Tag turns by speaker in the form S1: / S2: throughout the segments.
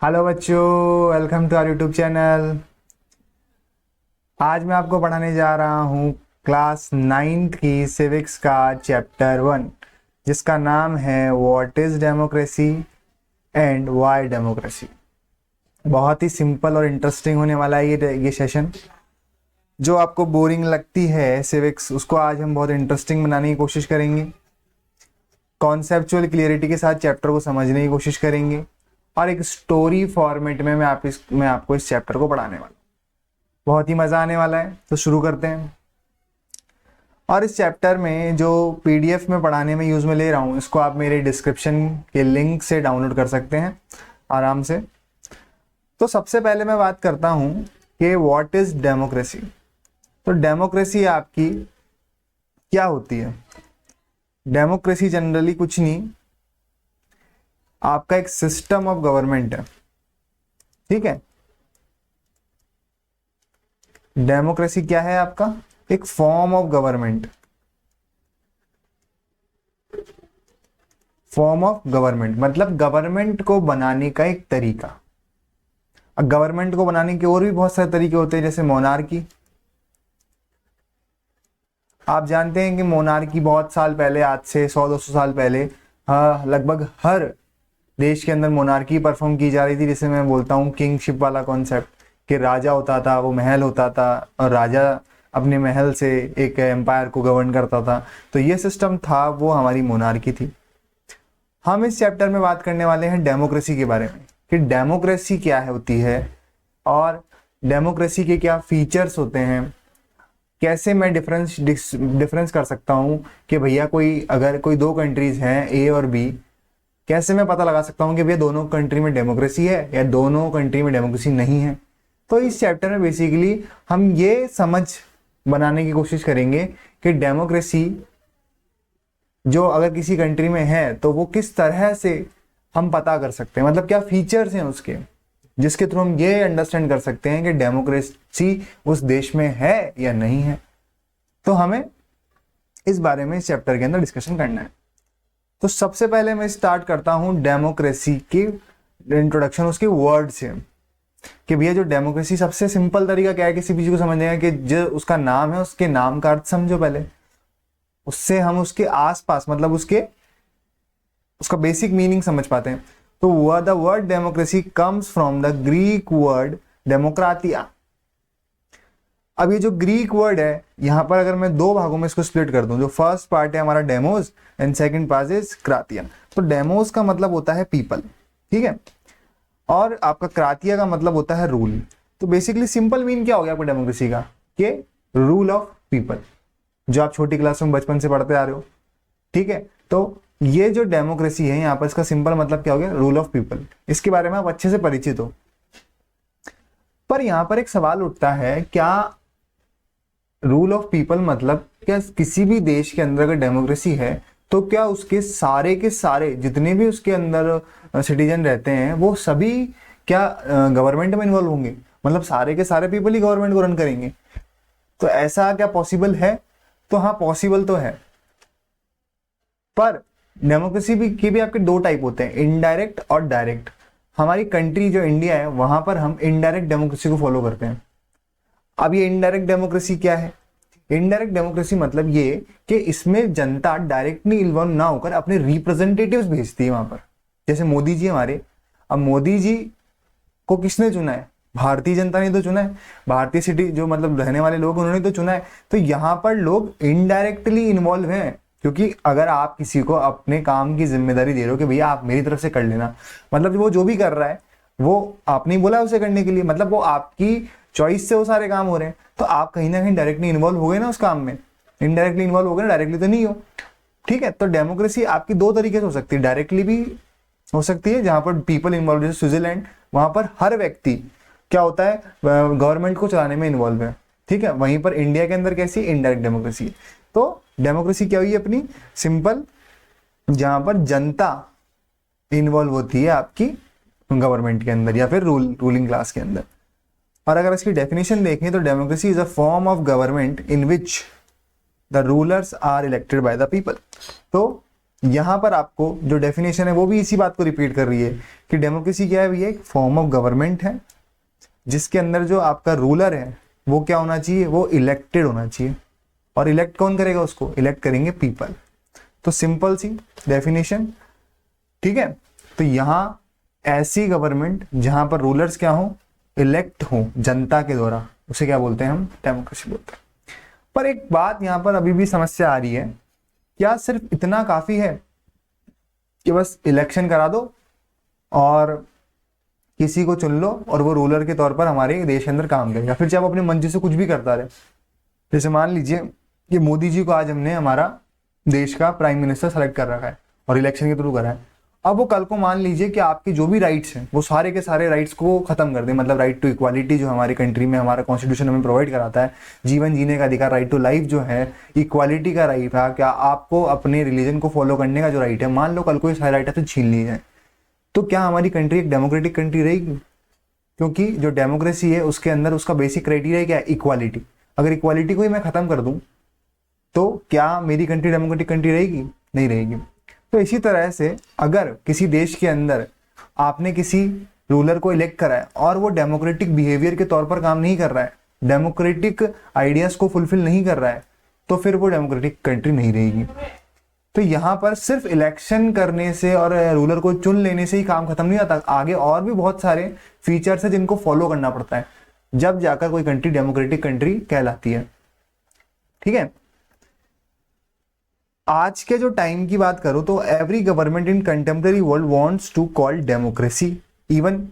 S1: Hello बच्चों, welcome to our YouTube channel. आज मैं आपको पढ़ाने जा रहा हूँ क्लास 9th की सिविक्स का चैप्टर 1, जिसका नाम है what is democracy and why democracy. बहुत ही सिंपल और इंटरेस्टिंग होने वाला है ये सेशन। जो आपको बोरिंग लगती है सिविक्स, उसको आज हम बहुत इंटरेस्टिंग बनाने की कोशिश करेंगे। कॉन्सेप्चुअल क्लियरिटी के साथ चैप्टर को समझने की कोशिश करेंगे और एक स्टोरी फॉर्मेट में मैं आपको इस चैप्टर को पढ़ाने वाला हूँ। बहुत ही मजा आने वाला है, तो शुरू करते हैं। और इस चैप्टर में जो पीडीएफ में पढ़ाने में यूज में ले रहा हूँ, इसको आप मेरे डिस्क्रिप्शन के लिंक से डाउनलोड कर सकते हैं आराम से। तो सबसे पहले मैं बात करता हूँ कि व्हाट इज डेमोक्रेसी। तो डेमोक्रेसी आपकी क्या होती है? डेमोक्रेसी जनरली कुछ नहीं, आपका एक सिस्टम ऑफ गवर्नमेंट है। ठीक है, डेमोक्रेसी क्या है? आपका एक form of government. Form of government मतलब गवर्नमेंट को बनाने का एक तरीका। अब गवर्नमेंट को बनाने के और भी बहुत सारे तरीके होते हैं, जैसे मोनार्की। आप जानते हैं कि मोनार्की बहुत साल पहले, आज से 100-200 साल पहले, लगभग हर देश के अंदर मोनार्की परफॉर्म की जा रही थी। जिसे मैं बोलता हूँ किंगशिप वाला कॉन्सेप्ट, कि राजा होता था, वो महल होता था और राजा अपने महल से एक एम्पायर को गवर्न करता था। तो ये सिस्टम था, वो हमारी मोनार्की थी। हम इस चैप्टर में बात करने वाले हैं डेमोक्रेसी के बारे में, कि डेमोक्रेसी क्या होती है और डेमोक्रेसी के क्या फीचर्स होते हैं। कैसे मैं डिफरेंस कर सकता हूँ कि भैया अगर कोई दो कंट्रीज हैं ए और बी, कैसे मैं पता लगा सकता हूँ कि भैया दोनों कंट्री में डेमोक्रेसी है या दोनों कंट्री में डेमोक्रेसी नहीं है। तो इस चैप्टर में बेसिकली हम ये समझ बनाने की कोशिश करेंगे कि डेमोक्रेसी जो अगर किसी कंट्री में है तो वो किस तरह से हम पता कर सकते हैं, मतलब क्या फीचर्स हैं उसके, जिसके थ्रू हम ये अंडरस्टैंड कर सकते हैं कि डेमोक्रेसी उस देश में है या नहीं है। तो हमें इस बारे में इस चैप्टर के अंदर डिस्कशन करना है। तो सबसे पहले मैं स्टार्ट करता हूं डेमोक्रेसी की इंट्रोडक्शन उसके वर्ड से, कि भैया जो डेमोक्रेसी, सबसे सिंपल तरीका क्या है किसी भी चीज को समझने का, कि जो उसका नाम है उसके नाम का अर्थ समझो पहले, उससे हम उसके आसपास मतलब उसका बेसिक मीनिंग समझ पाते हैं। So the word democracy comes from the Greek word demokratia. अब ये जो ग्रीक वर्ड है, यहां पर अगर मैं दो भागों में इसको स्प्लिट कर दूं, जो फर्स्ट पार्ट है हमारा demos and second part is kratia. तो डेमोस का मतलब होता है पीपल, ठीक है, और आपका क्रातिया का मतलब होता है रूल। तो बेसिकली सिंपल मीन क्या हो गया आपको डेमोक्रेसी का, कि रूल ऑफ पीपल, जो आप छोटी क्लास में बचपन से पढ़ते आ रहे हो। ठीक है, तो ये जो डेमोक्रेसी है यहाँ पर, इसका सिंपल मतलब क्या हो गया, रूल ऑफ पीपल। इसके बारे में आप अच्छे से परिचित हो। पर यहां पर एक सवाल उठता है, क्या रूल ऑफ पीपल मतलब क्या किसी भी देश के अंदर अगर डेमोक्रेसी है तो क्या उसके सारे के सारे जितने भी उसके अंदर सिटीजन रहते हैं वो सभी क्या गवर्नमेंट में इन्वॉल्व होंगे, मतलब सारे के सारे पीपल ही गवर्नमेंट को रन करेंगे? तो ऐसा क्या पॉसिबल है? तो हाँ, पॉसिबल तो है। पर डेमोक्रेसी की भी आपके दो टाइप होते हैं, इनडायरेक्ट और डायरेक्ट। हमारी कंट्री जो इंडिया है, वहां पर हम इनडायरेक्ट डेमोक्रेसी को फॉलो करते हैं। अब ये इनडायरेक्ट डेमोक्रेसी क्या है? इनडायरेक्ट डेमोक्रेसी मतलब ये कि इसमें जनता डायरेक्टली इन्वॉल्व ना होकर अपने रिप्रेजेंटेटिव्स भेजती है वहां पर। जैसे मोदी जी हमारे, अब मोदी जी को किसने चुना है? भारतीय जनता ने तो चुना है, भारतीय सिटी जो मतलब रहने वाले लोग उन्होंने तो चुना है। तो यहाँ पर लोग इनडायरेक्टली इन्वॉल्व हैं, क्योंकि अगर आप किसी को अपने काम की जिम्मेदारी दे रहे हो कि भैया आप मेरी तरफ से कर लेना, मतलब वो जो भी कर रहा है वो आपने ही बोला उसे करने के लिए, मतलब वो आपकी चॉइस से वो सारे काम हो रहे हैं। तो आप कहीं ना कहीं डायरेक्टली इन्वॉल्व हो गए ना उस काम में, इनडायरेक्टली इन्वॉल्व हो गए ना, डायरेक्टली तो नहीं हो। ठीक है, तो डेमोक्रेसी आपकी दो तरीके से हो सकती है, डायरेक्टली भी हो सकती है जहां पर पीपल इन्वॉल्व, जैसे स्विट्जरलैंड, वहां पर हर व्यक्ति क्या होता है, गवर्नमेंट को चलाने में इन्वॉल्व है। ठीक है, वहीं पर इंडिया के अंदर कैसी इनडायरेक्ट डेमोक्रेसी। तो डेमोक्रेसी क्या हुई अपनी सिंपल, जहां पर जनता इन्वॉल्व होती है आपकी गवर्नमेंट के अंदर या फिर रूलिंग क्लास के अंदर। और अगर इसकी डेफिनेशन देखें तो democracy is a form of government in which the rulers are elected by the people. तो यहाँ पर आपको जो डेफिनेशन है वो भी इसी बात को रिपीट कर रही है कि डेमोक्रेसी क्या है भैया, एक फॉर्म ऑफ गवर्नमेंट है जिसके अंदर जो आपका रूलर है वो क्या होना चाहिए, वो इलेक्टेड होना चाहिए। और इलेक्ट कौन करेगा उसको, इलेक्ट करेंगे पीपल। तो सिंपल सी डेफिनेशन, ठीक है। तो यहाँ ऐसी गवर्नमेंट जहां पर रूलर्स क्या हो, इलेक्ट हो जनता के द्वारा, उसे क्या बोलते हैं हम, डेमोक्रेसी बोलते हैं। पर एक बात यहाँ पर अभी भी समस्या आ रही है, क्या सिर्फ इतना काफी है कि बस इलेक्शन करा दो और किसी को चुन लो और वो रूलर के तौर पर हमारे देश के अंदर काम करे, या फिर चाहे वो अपने मर्जी से कुछ भी करता रहे। जैसे मान लीजिए कि मोदी जी को आज हमने हमारा देश का प्राइम मिनिस्टर सेलेक्ट कर रखा है और इलेक्शन के थ्रू करा है। अब वो कल को मान लीजिए कि आपके जो भी राइट्स हैं वो सारे के सारे राइट्स को खत्म कर दे, मतलब राइट टू इक्वालिटी जो हमारी कंट्री में हमारा कॉन्स्टिट्यूशन हमें प्रोवाइड कराता है, जीवन जीने का अधिकार, राइट टू लाइफ जो है, इक्वालिटी का राइट है, क्या आपको अपने रिलीजन को फॉलो करने का जो राइट है, मान लो कल को ये सारे राइट है तो छीन लिए जाए, तो क्या हमारी कंट्री एक डेमोक्रेटिक कंट्री रहेगी? क्योंकि जो डेमोक्रेसी है उसके अंदर उसका बेसिक क्राइटेरिया क्या है, इक्वालिटी। अगर इक्वालिटी को ही मैं खत्म कर दूं तो क्या मेरी कंट्री डेमोक्रेटिक कंट्री रहेगी? नहीं रहेगी। तो इसी तरह से अगर किसी देश के अंदर आपने किसी रूलर को इलेक्ट करा है और वो डेमोक्रेटिक बिहेवियर के तौर पर काम नहीं कर रहा है, डेमोक्रेटिक आइडियाज को फुलफिल नहीं कर रहा है, तो फिर वो डेमोक्रेटिक कंट्री नहीं रहेगी। तो यहाँ पर सिर्फ इलेक्शन करने से और रूलर को चुन लेने से ही काम खत्म नहीं होता, आगे और भी बहुत सारे फीचर्स है जिनको फॉलो करना पड़ता है, जब जाकर कोई कंट्री डेमोक्रेटिक कंट्री कहलाती है, ठीक है। आज के जो टाइम की बात करूं तो every government in contemporary world wants to call democracy even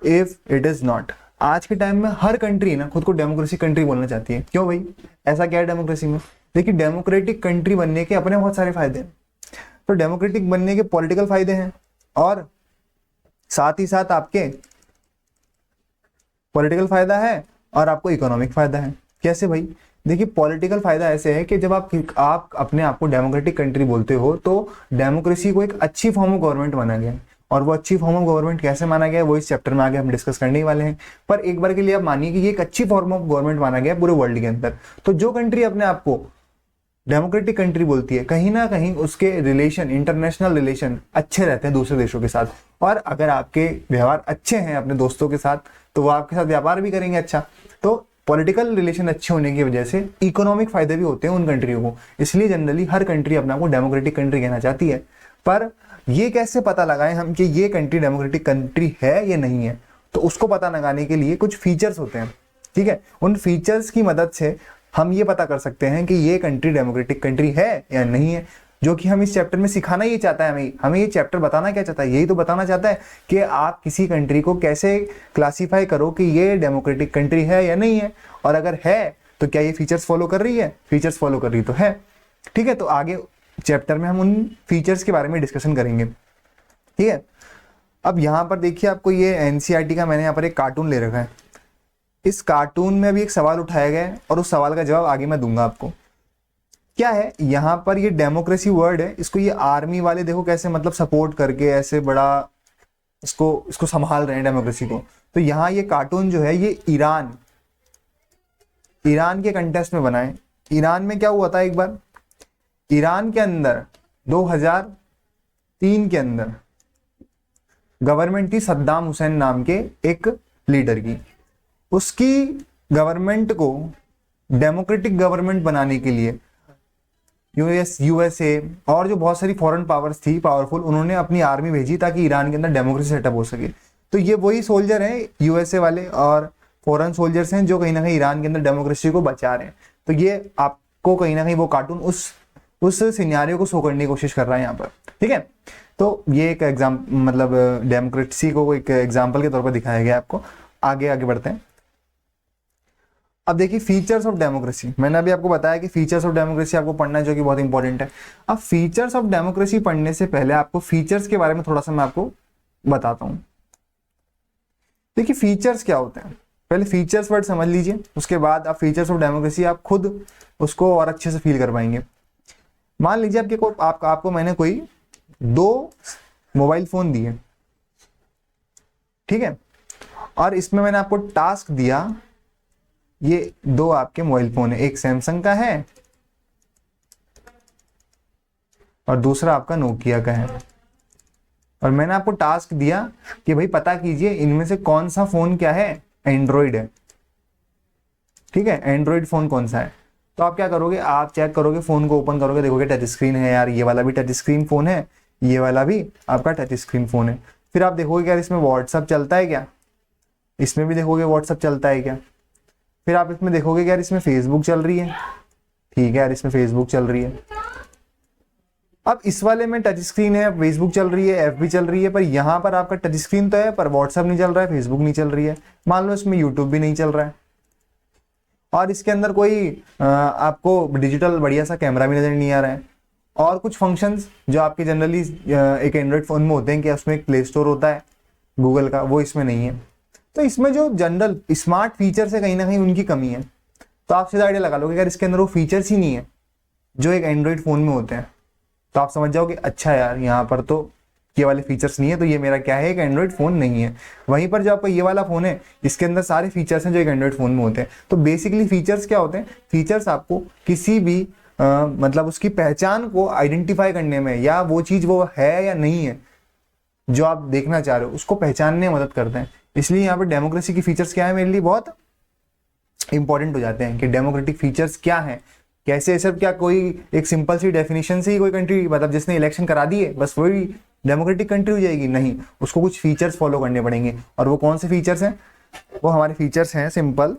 S1: if it is not. आज के टाइम में हर कंट्री ना खुद को डेमोक्रेसी कंट्री बोलना चाहती है। क्यों भाई, ऐसा क्या है डेमोक्रेसी में? देखिए, डेमोक्रेटिक कंट्री बनने के अपने बहुत सारे फायदे हैं। तो डेमोक्रेटिक बनने के पॉलिटिकल फायदे हैं और साथ ही साथ आपके पॉलिटिकल फायदा है और आपको इकोनॉमिक फायदा है। कैसे भाई? देखिए, पॉलिटिकल फायदा ऐसे है कि जब आप अपने आप को डेमोक्रेटिक कंट्री बोलते हो तो डेमोक्रेसी को एक अच्छी फॉर्म ऑफ गवर्नमेंट माना गया है। और वो अच्छी फॉर्म ऑफ गवर्नमेंट कैसे माना गया है वो इस चैप्टर में आगे हम डिस्कस करने ही वाले हैं। पर एक बार के लिए आप मानिए कि ये एक अच्छी फॉर्म ऑफ गवर्नमेंट माना गया है पूरे वर्ल्ड के अंदर। तो जो कंट्री अपने आप को डेमोक्रेटिक कंट्री बोलती है, कहीं ना कहीं उसके रिलेशन, इंटरनेशनल रिलेशन अच्छे रहते हैं दूसरे देशों के साथ। और अगर आपके व्यवहार अच्छे हैं अपने दोस्तों के साथ तो वो आपके साथ व्यापार भी करेंगे अच्छा। तो पॉलिटिकल रिलेशन अच्छे होने की वजह से इकोनॉमिक फायदे भी होते हैं उन कंट्रियों को। इसलिए जनरली हर कंट्री अपने आप को डेमोक्रेटिक कंट्री कहना चाहती है। पर ये कैसे पता लगाएं हम कि ये कंट्री डेमोक्रेटिक कंट्री है या नहीं है? तो उसको पता लगाने के लिए कुछ फीचर्स होते हैं, ठीक है। उन फीचर्स की मदद से हम ये पता कर सकते हैं कि ये कंट्री डेमोक्रेटिक कंट्री है या नहीं है, जो कि हम इस चैप्टर में सिखाना ही चाहता है। हमें ये चैप्टर बताना क्या चाहता है? यही तो बताना चाहता है कि आप किसी कंट्री को कैसे क्लासीफाई करो कि ये डेमोक्रेटिक कंट्री है या नहीं है, और अगर है तो क्या ये फीचर्स फॉलो कर रही है? फीचर्स फॉलो कर रही तो है, ठीक है। तो आगे चैप्टर में हम उन फीचर्स के बारे में डिस्कशन करेंगे, ठीक है। अब यहाँ पर देखिए, आपको ये एनसीईआरटी का मैंने यहाँ पर एक कार्टून ले रखा है। इस कार्टून में भी एक सवाल उठाया गया है और उस सवाल का जवाब आगे मैं दूंगा आपको। क्या है यहाँ पर ये डेमोक्रेसी वर्ड है, इसको ये आर्मी वाले देखो कैसे मतलब सपोर्ट करके ऐसे बड़ा इसको संभाल रहे हैं डेमोक्रेसी को। तो यहाँ ये कार्टून जो है ये ईरान के कंटेस्ट में बना है। ईरान में क्या हुआ था एक बार, ईरान के अंदर 2003 के अंदर गवर्नमेंट थी सद्दाम हुसैन नाम के एक लीडर की। उसकी गवर्नमेंट को डेमोक्रेटिक गवर्नमेंट बनाने के लिए यूएसए और जो बहुत सारी फॉरेन पावर्स थी पावरफुल, उन्होंने अपनी आर्मी भेजी ताकि ईरान के अंदर डेमोक्रेसी सेटअप हो सके। तो ये वही सोल्जर हैं यूएसए वाले और फॉरेन सोल्जर्स हैं जो कहीं ना कहीं ईरान के अंदर डेमोक्रेसी को बचा रहे हैं। तो ये आपको कहीं ना कहीं वो कार्टून उस सिनेरियो को शो करने की कोशिश कर रहा है यहाँ पर, ठीक है। तो ये एक मतलब डेमोक्रेसी को एक एग्जाम्पल के तौर पर दिखाया गया आपको। आगे बढ़ते हैं। अब देखिए, फीचर्स ऑफ डेमोक्रेसी, मैंने अभी आपको बताया कि फीचर्स ऑफ डेमोक्रेसी आपको पढ़ना है जो कि बहुत इंपॉर्टेंट है। अब फीचर्स ऑफ डेमोक्रेसी पढ़ने से पहले आपको फीचर्स के बारे में थोड़ा सा मैं आपको बताता हूं। देखिए, फीचर्स क्या होते हैं, पहले फीचर्स वर्ड समझ लीजिए, उसके बाद आप फीचर्स ऑफ डेमोक्रेसी आप खुद उसको और अच्छे से फील कर पाएंगे। मान लीजिए आपको मैंने कोई 2 मोबाइल फोन दिए, ठीक है, और इसमें मैंने आपको टास्क दिया, ये 2 आपके मोबाइल फोन है, एक सैमसंग का है और दूसरा आपका नोकिया का है। और मैंने आपको टास्क दिया कि भाई पता कीजिए इनमें से कौन सा फोन क्या है, एंड्रॉइड है। ठीक है, एंड्रॉइड फोन कौन सा है। तो आप क्या करोगे, आप चेक करोगे, फोन को ओपन करोगे, देखोगे टच स्क्रीन है यार, ये वाला भी टच स्क्रीन फोन है, ये वाला भी आपका टच स्क्रीन फोन है। फिर आप देखोगे यार इसमें व्हाट्सअप चलता है क्या, इसमें भी देखोगे व्हाट्सअप चलता है क्या। फिर आप इसमें देखोगे कि यार इसमें फेसबुक चल रही है, ठीक है यार इसमें फेसबुक चल रही है। अब इस वाले में टच स्क्रीन है, फेसबुक चल रही है, एफ भी चल रही है, पर यहाँ पर आपका टच स्क्रीन तो है पर व्हाट्सअप नहीं चल रहा है, फेसबुक नहीं चल रही है, मान लो इसमें यूट्यूब भी नहीं चल रहा है, और इसके अंदर कोई आपको डिजिटल बढ़िया सा कैमरा भी नजर नहीं आ रहा है, और कुछ फंक्शंस जो आपके जनरली एक एंड्रॉइड फोन में होते हैं कि उसमें एक प्ले स्टोर होता है गूगल का, वो इसमें नहीं है। तो इसमें जो जनरल स्मार्ट फीचर्स है कहीं ना कहीं उनकी कमी है। तो आप सीधा आइडिया लगा लो कि यार इसके अंदर वो फीचर्स ही नहीं है जो एक एंड्रॉइड फोन में होते हैं। तो आप समझ जाओ कि अच्छा यार यहाँ पर तो ये वाले फीचर्स नहीं है, तो ये मेरा क्या है, एक एंड्रॉइड फोन नहीं है। वहीं पर जो आपका ये वाला फोन है इसके अंदर सारे फीचर्स हैं जो एक एंड्रॉइड फोन में होते हैं। तो बेसिकली फीचर्स क्या होते हैं, फीचर्स आपको किसी भी मतलब उसकी पहचान को आइडेंटिफाई करने में, या वो चीज वो है या नहीं है जो आप देखना चाह रहे हो उसको पहचानने में मदद करते हैं। इसलिए यहाँ पर डेमोक्रेसी की फीचर्स क्या है मेरे लिए बहुत इंपॉर्टेंट हो जाते हैं कि डेमोक्रेटिक फीचर्स क्या है, कैसे। सिर्फ क्या कोई एक सिंपल सी डेफिनेशन से ही कोई कंट्री, मतलब जिसने इलेक्शन करा दिए बस वही डेमोक्रेटिक कंट्री हो जाएगी, नहीं, उसको कुछ फीचर्स फॉलो करने पड़ेंगे। और वो कौन से फीचर्स हैं, वो हमारे फीचर्स हैं सिंपल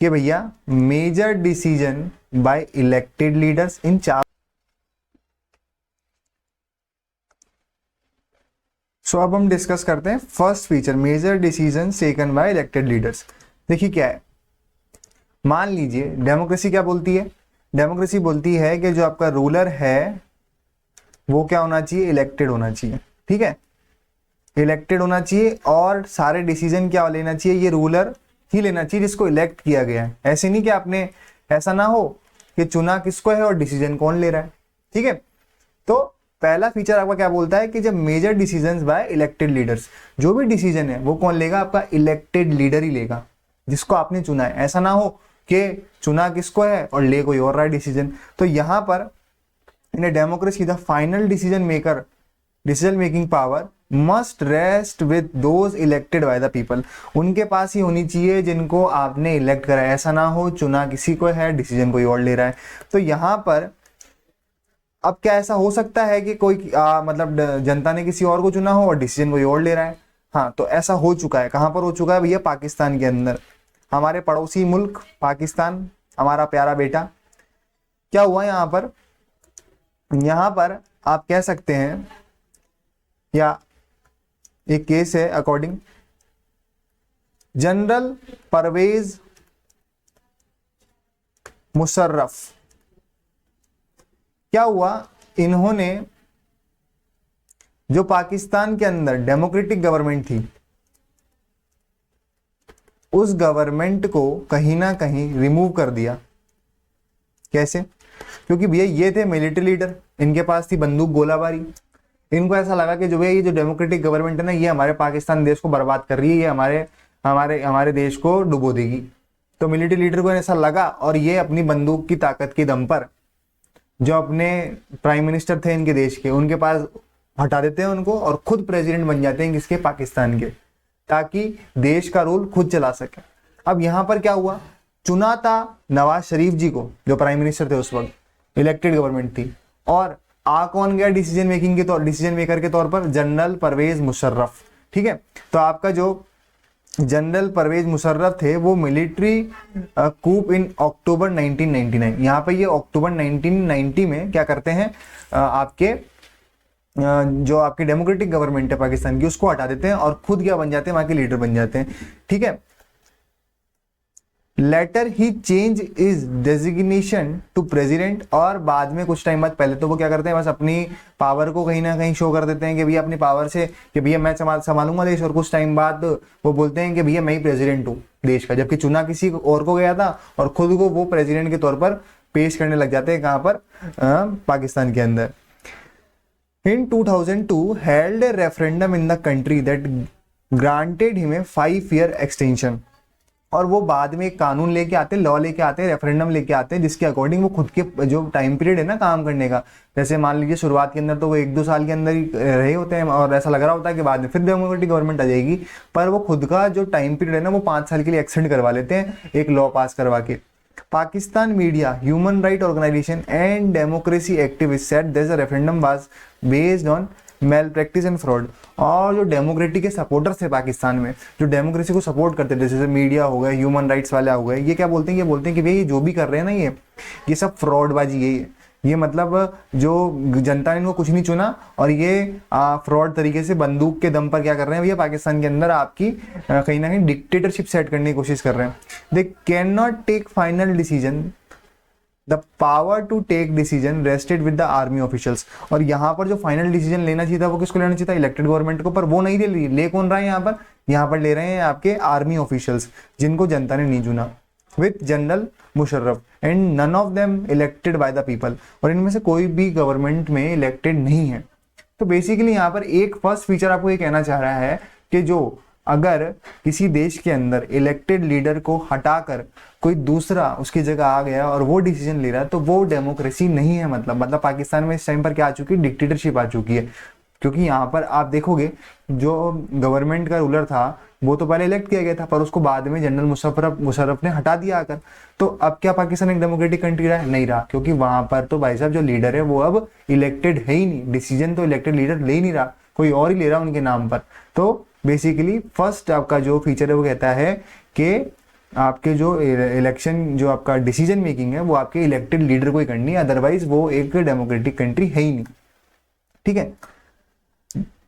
S1: कि भैया major decision by elected leaders in 4। So अब हम डिस्कस करते हैं first feature, major decision taken by elected leaders. देखिए क्या है, मान लीजिए डेमोक्रेसी क्या बोलती है, डेमोक्रेसी बोलती है कि जो आपका रूलर है वो क्या होना चाहिए, इलेक्टेड होना चाहिए। ठीक है, इलेक्टेड होना चाहिए, और सारे डिसीजन क्या लेना चाहिए, ये रूलर ही लेना चाहिए जिसको इलेक्ट किया गया है। ऐसे नहीं कि आपने, ऐसा ना हो कि चुना किसको है और डिसीजन कौन ले रहा है। ठीक है, तो पहला फीचर आपका क्या बोलता है कि जब major decision by elected leaders, जो भी डिसीजन है वो कौन लेगा, आपका इलेक्टेड लीडर ही लेगा जिसको आपने चुना है। ऐसा ना हो कि चुना किसको है और ले कोई और रहा है डिसीजन। तो यहां पर इन a democracy the final decision making power must rest with those elected by the people। उनके पास ही होनी चाहिए जिनको आपने इलेक्ट करा है। ऐसा ना हो चुना किसी को है, डिसीजन कोई और ले रहा है। तो यहाँ पर अब क्या ऐसा हो सकता है कि कोई मतलब जनता ने किसी और को चुना हो और डिसीजन कोई और ले रहा है। हाँ, तो ऐसा हो चुका है। कहाँ पर हो चुका है भैया, पाकिस्तान के अंदर, हमारे पड़ोसी मुल्क पाकिस्तान, हमारा प्यारा बेटा। क्या हुआ यहाँ पर आप कह सकते हैं, या एक केस है अकॉर्डिंग जनरल परवेज मुशर्रफ। क्या हुआ, इन्होंने जो पाकिस्तान के अंदर डेमोक्रेटिक गवर्नमेंट थी उस गवर्नमेंट को कहीं ना कहीं रिमूव कर दिया। कैसे, क्योंकि भैया ये थे मिलिट्री लीडर, इनके पास थी बंदूक गोलाबारी। इनको ऐसा लगा कि जो भैया ये जो डेमोक्रेटिक गवर्नमेंट है ना, ये हमारे पाकिस्तान देश को बर्बाद कर रही है, ये हमारे देश को डुबो देगी। तो मिलिट्री लीडर को ऐसा लगा, और ये अपनी बंदूक की ताकत के दम पर जो अपने प्राइम मिनिस्टर थे इनके देश के, उनके पास हटा देते हैं उनको, और खुद प्रेसिडेंट बन जाते हैं किसके, पाकिस्तान के, ताकि देश का रूल खुद चला सके। अब यहाँ पर क्या हुआ, चुना था नवाज शरीफ जी को, जो प्राइम मिनिस्टर थे उस वक्त, इलेक्टेड गवर्नमेंट थी, और कौन गया डिसीजन मेकर के तौर पर, जनरल परवेज मुशर्रफ। ठीक है, तो आपका जो जनरल परवेज मुशर्रफ थे वो मिलिट्री कूप इन अक्टूबर 1999, यहाँ पे ये अक्टूबर 1990 में क्या करते हैं, आपके जो आपकी डेमोक्रेटिक गवर्नमेंट है पाकिस्तान की उसको हटा देते हैं, और खुद क्या बन जाते हैं, वहां के लीडर बन जाते हैं। ठीक है, लेटर ही change is designation to president, और बाद में कुछ टाइम बाद, पहले तो वो क्या करते हैं, बस अपनी पावर को कहीं ना कहीं शो कर देते हैं कि भैया अपनी पावर से कि भैया मैं संभालूंगा देश, और कुछ टाइम बाद वो बोलते हैं कि भैया मैं ही प्रेसिडेंट हूँ देश का, जबकि चुना किसी और को गया था, और खुद को वो प्रेसिडेंट के तौर पर पेश करने लग जाते हैं। कहाँ पर, पाकिस्तान के अंदर। In 2002 held a referendum in the country that granted him a 5-year extension। और वो बाद में एक कानून लेके आते हैं, लॉ लेके आते हैं, रेफरेंडम लेके आते हैं, जिसके अकॉर्डिंग वो खुद के जो टाइम पीरियड है ना काम करने का, जैसे मान लीजिए शुरुआत के अंदर तो वो 1-2 साल के अंदर ही रहे होते हैं और ऐसा लग रहा होता है कि बाद में फिर डेमोक्रेटिक गवर्नमेंट आ जाएगी, पर वो खुद का जो टाइम पीरियड है ना वो 5 साल के लिए एक्सटेंड करवा लेते हैं एक लॉ पास करवा के। Pakistan media, human right organization and democracy activist said this referendum was based on malpractice and fraud. और जो डेमोक्रेसी के सपोर्टर्स थे पाकिस्तान में, जो डेमोक्रेसी को सपोर्ट करते थे, जैसे मीडिया हो गए, ह्यूमन राइट्स वाले हो गए, ये क्या बोलते हैं, ये बोलते हैं कि भाई ये जो भी कर रहे हैं ना ये सब फ्रॉडबाजी है, ये मतलब जो जनता ने इनको कुछ नहीं चुना और ये फ्रॉड तरीके से बंदूक के दम पर क्या कर रहे हैं भैया, पाकिस्तान के अंदर आपकी कहीं ना कहीं डिक्टेटरशिप सेट करने की कोशिश कर रहे हैं। They can not take final decision, the power to take decision rested with the army officials. और यहाँ पर जो फाइनल डिसीजन लेना चाहिए था वो किसको लेना चाहिए था, इलेक्टेड गवर्नमेंट को, पर वो नहीं ले कौन रहा है यहाँ पर ले रहे हैं आपके आर्मी ऑफिशियल्स, जिनको जनता ने नहीं चुना, with general Musharraf and none of them elected by the people. और इनमें से कोई भी गवर्नमेंट में इलेक्टेड नहीं है। तो बेसिकली यहाँ पर एक फर्स्ट फीचर आपको ये कहना चाह रहा है कि जो अगर किसी देश के अंदर इलेक्टेड लीडर को हटाकर कोई दूसरा उसकी जगह आ गया और वो डिसीजन ले रहा है तो वो डेमोक्रेसी नहीं है। मतलब पाकिस्तान में इस टाइम पर क्या आ चुकी है, डिक्टेटरशिप आ चुकी है। क्योंकि यहाँ पर आप देखोगे जो गवर्नमेंट का रूलर था वो तो पहले इलेक्ट किया गया था, पर उसको बाद में जनरल मुशर्रफ ने हटा दिया आकर। तो अब क्या पाकिस्तान एक डेमोक्रेटिक कंट्री रहा? नहीं रहा, क्योंकि वहां पर तो भाई साहब जो लीडर है वो अब इलेक्टेड है ही नहीं, डिसीजन तो इलेक्टेड लीडर ले ही नहीं रहा, कोई और ही ले रहा उनके नाम पर। तो बेसिकली फर्स्ट आपका जो फीचर है वो कहता है कि आपके जो इलेक्शन, जो आपका डिसीजन मेकिंग है वो आपके इलेक्टेड लीडर को ही करनी है, अदरवाइज वो एक डेमोक्रेटिक कंट्री है ही नहीं। ठीक है,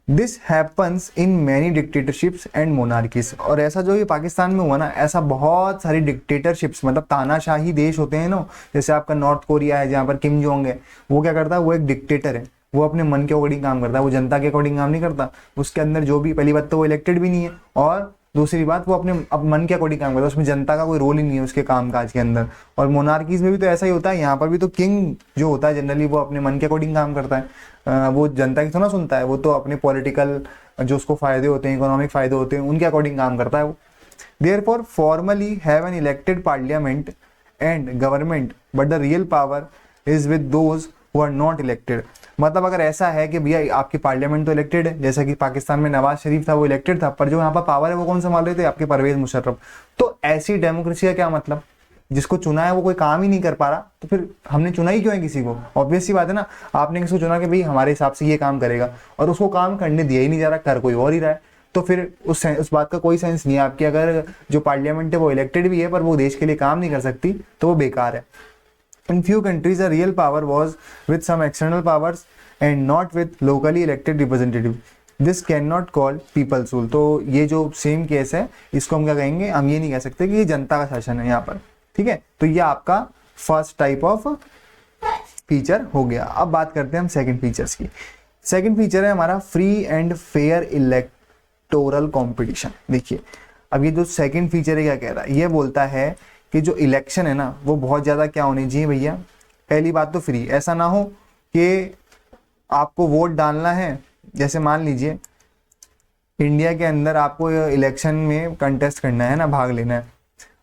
S1: this happens in many dictatorships and monarchies. और ऐसा जो ये पाकिस्तान में हुआ ना, ऐसा बहुत सारी डिक्टेटरशिप्स, मतलब तानाशाही देश होते हैं ना, जैसे आपका नॉर्थ कोरिया है जहाँ पर किम जोंग है, वो क्या करता है, वो एक डिक्टेटर है, वो अपने मन के अकॉर्डिंग काम करता है, वो जनता के अकॉर्डिंग काम नहीं करता। उसके अंदर जो भी, पहली बात तो वो इलेक्टेड भी नहीं है, और दूसरी बात वो अपने मन के अकॉर्डिंग काम करता है, उसमें जनता का कोई रोल ही नहीं है उसके कामकाज के अंदर। और मोनार्कीज में भी तो ऐसा ही होता है, यहाँ पर भी तो किंग जो होता है जनरली वो अपने मन के अकॉर्डिंग काम करता है, वो जनता की थोड़ा सुनता है, वो तो अपने पॉलिटिकल जो उसको फायदे होते हैं, इकोनॉमिक फायदे होते हैं, उनके अकॉर्डिंग काम करता है वो। Therefore formally have an elected parliament and government, but the real power is with those who are not elected. मतलब अगर ऐसा है कि भैया आपकी पार्लियामेंट तो इलेक्टेड है, जैसा कि पाकिस्तान में नवाज शरीफ था वो इलेक्टेड था, पर जो यहाँ पर पावर है वो कौन संभाल रहे थे, आपके परवेज मुशर्रफ। तो ऐसी डेमोक्रेसी का क्या मतलब, जिसको चुना है वो कोई काम ही नहीं कर पा रहा, तो फिर हमने चुना ही क्यों है किसी को? ऑब्वियस सी बात है ना, आपने किसी को चुना कि भाई हमारे हिसाब से ये काम करेगा, और उसको काम करने दिया ही नहीं जा रहा, कर कोई और ही रहा है, तो फिर उस बात का कोई सेंस नहीं है आपकी। अगर जो पार्लियामेंट है वो इलेक्टेड भी है पर वो देश के लिए काम नहीं कर सकती, तो वो बेकार है। In few countries, the real power was with some external powers and not with locally elected representative. This cannot call people's rule. तो ये जो सेम केस है, इसको हम क्या कहेंगे, हम ये नहीं कह सकते कि ये जनता का शासन है यहाँ पर। ठीक है, तो ये आपका फर्स्ट टाइप ऑफ फीचर हो गया। अब बात करते हैं हम सेकंड फीचर्स की। सेकंड फीचर है हमारा free and fair electoral competition. देखिए, अब ये जो सेकंड फीचर है क्या कह रहा है, ये बोलता है कि जो इलेक्शन है ना वो बहुत ज़्यादा क्या होनी चाहिए भैया, पहली बात तो फ्री, ऐसा ना हो कि आपको वोट डालना है, जैसे मान लीजिए इंडिया के अंदर आपको इलेक्शन में कंटेस्ट करना है ना, भाग लेना है,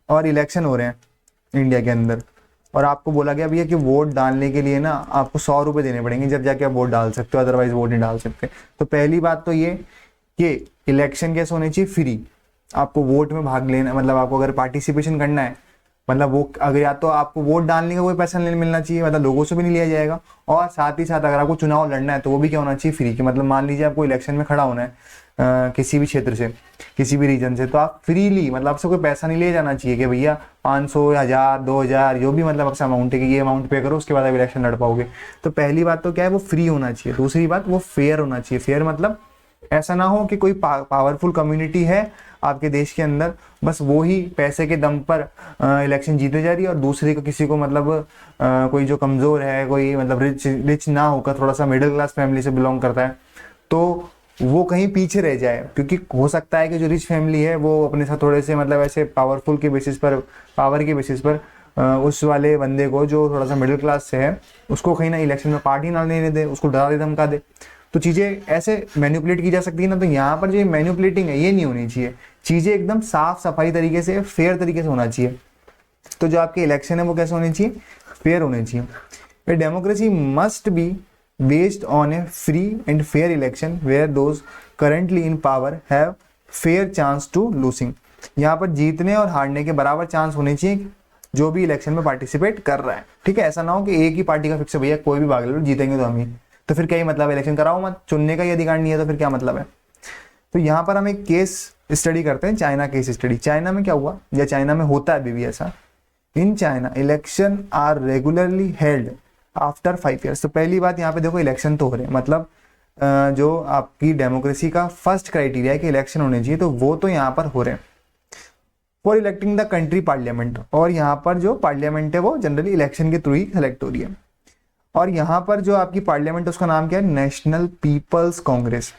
S1: और इलेक्शन हो रहे हैं इंडिया के अंदर, और आपको बोला गया भैया कि वोट डालने के लिए ना आपको 100 रुपये देने पड़ेंगे जब जाके आप वोट डाल सकते हो, अदरवाइज वोट नहीं डाल सकते। तो पहली बात तो ये कि इलेक्शन कैसे होने चाहिए, फ्री। आपको वोट में भाग लेना, मतलब आपको अगर पार्टिसिपेशन करना है, मतलब वो अगर या तो आपको वोट डालने का कोई पैसा नहीं मिलना चाहिए, मतलब लोगों से भी नहीं लिया जाएगा, और साथ ही साथ अगर आपको चुनाव लड़ना है तो वो भी क्या होना चाहिए, फ्री। कि मतलब मान लीजिए आपको इलेक्शन में खड़ा होना है किसी भी क्षेत्र से, किसी भी रीजन से, तो आप फ्रीली, मतलब आपसे कोई पैसा नहीं ले जाना चाहिए कि भैया 500, 1000, 2000 जो भी मतलब आपसे अमाउंट है कि ये अमाउंट पे करो उसके बाद आप इलेक्शन लड़ पाओगे। तो पहली बात तो क्या है, वो फ्री होना चाहिए। दूसरी बात, वो फेयर होना चाहिए। फेयर मतलब ऐसा ना हो कि कोई पावरफुल कम्युनिटी है आपके देश के अंदर, बस वो ही पैसे के दम पर इलेक्शन जीते जा रही है, और दूसरे को, किसी को मतलब कोई जो कमज़ोर है, कोई मतलब रिच ना होकर थोड़ा सा मिडिल क्लास फैमिली से बिलोंग करता है, तो वो कहीं पीछे रह जाए। क्योंकि हो सकता है कि जो रिच फैमिली है वो अपने साथ थोड़े से मतलब ऐसे पावरफुल के बेसिस पर, पावर के बेसिस पर उस वाले बंदे को जो थोड़ा सा मिडिल क्लास से है उसको कहीं ना इलेक्शन में पार्टी ना लेने दे, उसको डरा दे, धमका दे। तो चीजें ऐसे मैनिपुलेट की जा सकती है ना, तो यहाँ पर जो मैनिपुलेटिंग है ये नहीं होनी चाहिए, चीजें एकदम साफ सफाई तरीके से, फेयर तरीके से होना चाहिए। तो जो आपके इलेक्शन है वो कैसे होने चाहिए, फेयर होने चाहिए। A democracy must be based on a free and fair election where those currently in power have fair chance to losing. यहाँ पर जीतने और हारने के बराबर चांस होने चाहिए जो भी इलेक्शन में पार्टिसिपेट कर रहा है, ठीक है। ऐसा ना हो कि एक ही पार्टी का फिक्स है, भैया कोई भी भाग लो जीतेंगे तो हम ही, तो फिर क्या ही मतलब, इलेक्शन कराओ मत, चुनने का ही अधिकार नहीं है तो फिर क्या मतलब है। तो यहाँ पर हम एक केस स्टडी करते हैं, चाइना केस स्टडी। चाइना में क्या हुआ, या चाइना में होता है अभी भी ऐसा, in China election are regularly held after 5 years। तो पहली बात यहाँ पे देखो, इलेक्शन तो हो रहे हैं, मतलब जो आपकी डेमोक्रेसी का फर्स्ट क्राइटेरिया है कि इलेक्शन होने चाहिए, तो वो तो यहाँ पर हो रहे हैं। For electing the country parliament, और यहाँ पर जो पार्लियामेंट है वो जनरली इलेक्शन के थ्रू ही सेलेक्ट हो रही है। और यहाँ पर जो आपकी पार्लियामेंट है उसका नाम क्या है, नेशनल पीपल्स कांग्रेस।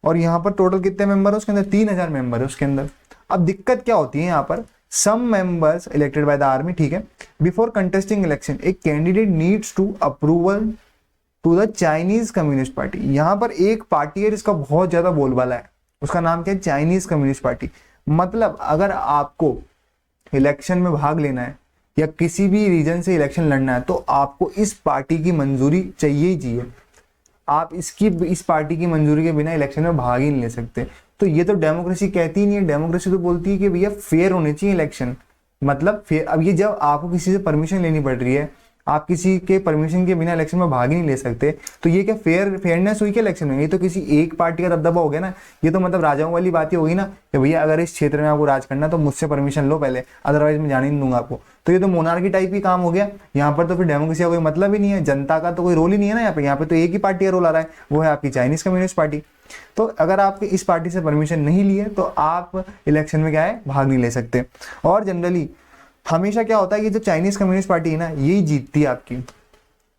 S1: और यहाँ पर टोटल कितने मेंबर है उसके अंदर, 3000 मेंबर है उसके अंदर। अब दिक्कत क्या होती है यहाँ पर, some members elected by the army, ठीक है। Before contesting election a candidate needs to approval to the Chinese communist party. यहाँ पर एक पार्टी है जिसका बहुत ज्यादा बोलबाला है, उसका नाम क्या है, चाइनीज कम्युनिस्ट पार्टी। मतलब अगर आपको इलेक्शन में भाग लेना है या किसी भी रीजन से इलेक्शन लड़ना है, तो आपको इस पार्टी की मंजूरी चाहिए ही चाहिए। आप इस पार्टी की मंजूरी के बिना इलेक्शन में भाग ही नहीं ले सकते। तो ये तो डेमोक्रेसी कहती ही नहीं है, डेमोक्रेसी तो बोलती है कि भैया फेयर होने चाहिए इलेक्शन, मतलब फेयर। अब ये जब आपको किसी से परमिशन लेनी पड़ रही है, आप किसी के परमिशन के बिना इलेक्शन में भाग ही नहीं ले सकते, तो ये क्या फेयरनेस हुई क्या इलेक्शन में, ये तो किसी एक पार्टी का दबदबा हो गया ना। ये तो मतलब राजाओं वाली बात ही होगी ना कि भैया अगर इस क्षेत्र में आपको राज करना तो मुझसे परमिशन लो पहले, अदरवाइज मैं जाने नहीं दूंगा आपको। तो ये तो मोनार्की टाइप ही काम हो गया। यहाँ पर तो फिर डेमोक्रेसी का कोई मतलब ही नहीं है, जनता का तो कोई रोल ही नहीं है ना यहाँ पे तो एक ही पार्टी का रोल आ रहा है, वो है आपकी चाइनीज कम्युनिस्ट पार्टी। तो अगर आपके इस पार्टी से परमिशन नहीं लिए तो आप इलेक्शन में क्या है, भाग नहीं ले सकते। और जनरली हमेशा क्या होता है कि जो चाइनीज कम्युनिस्ट पार्टी है ना, यही जीतती है आपकी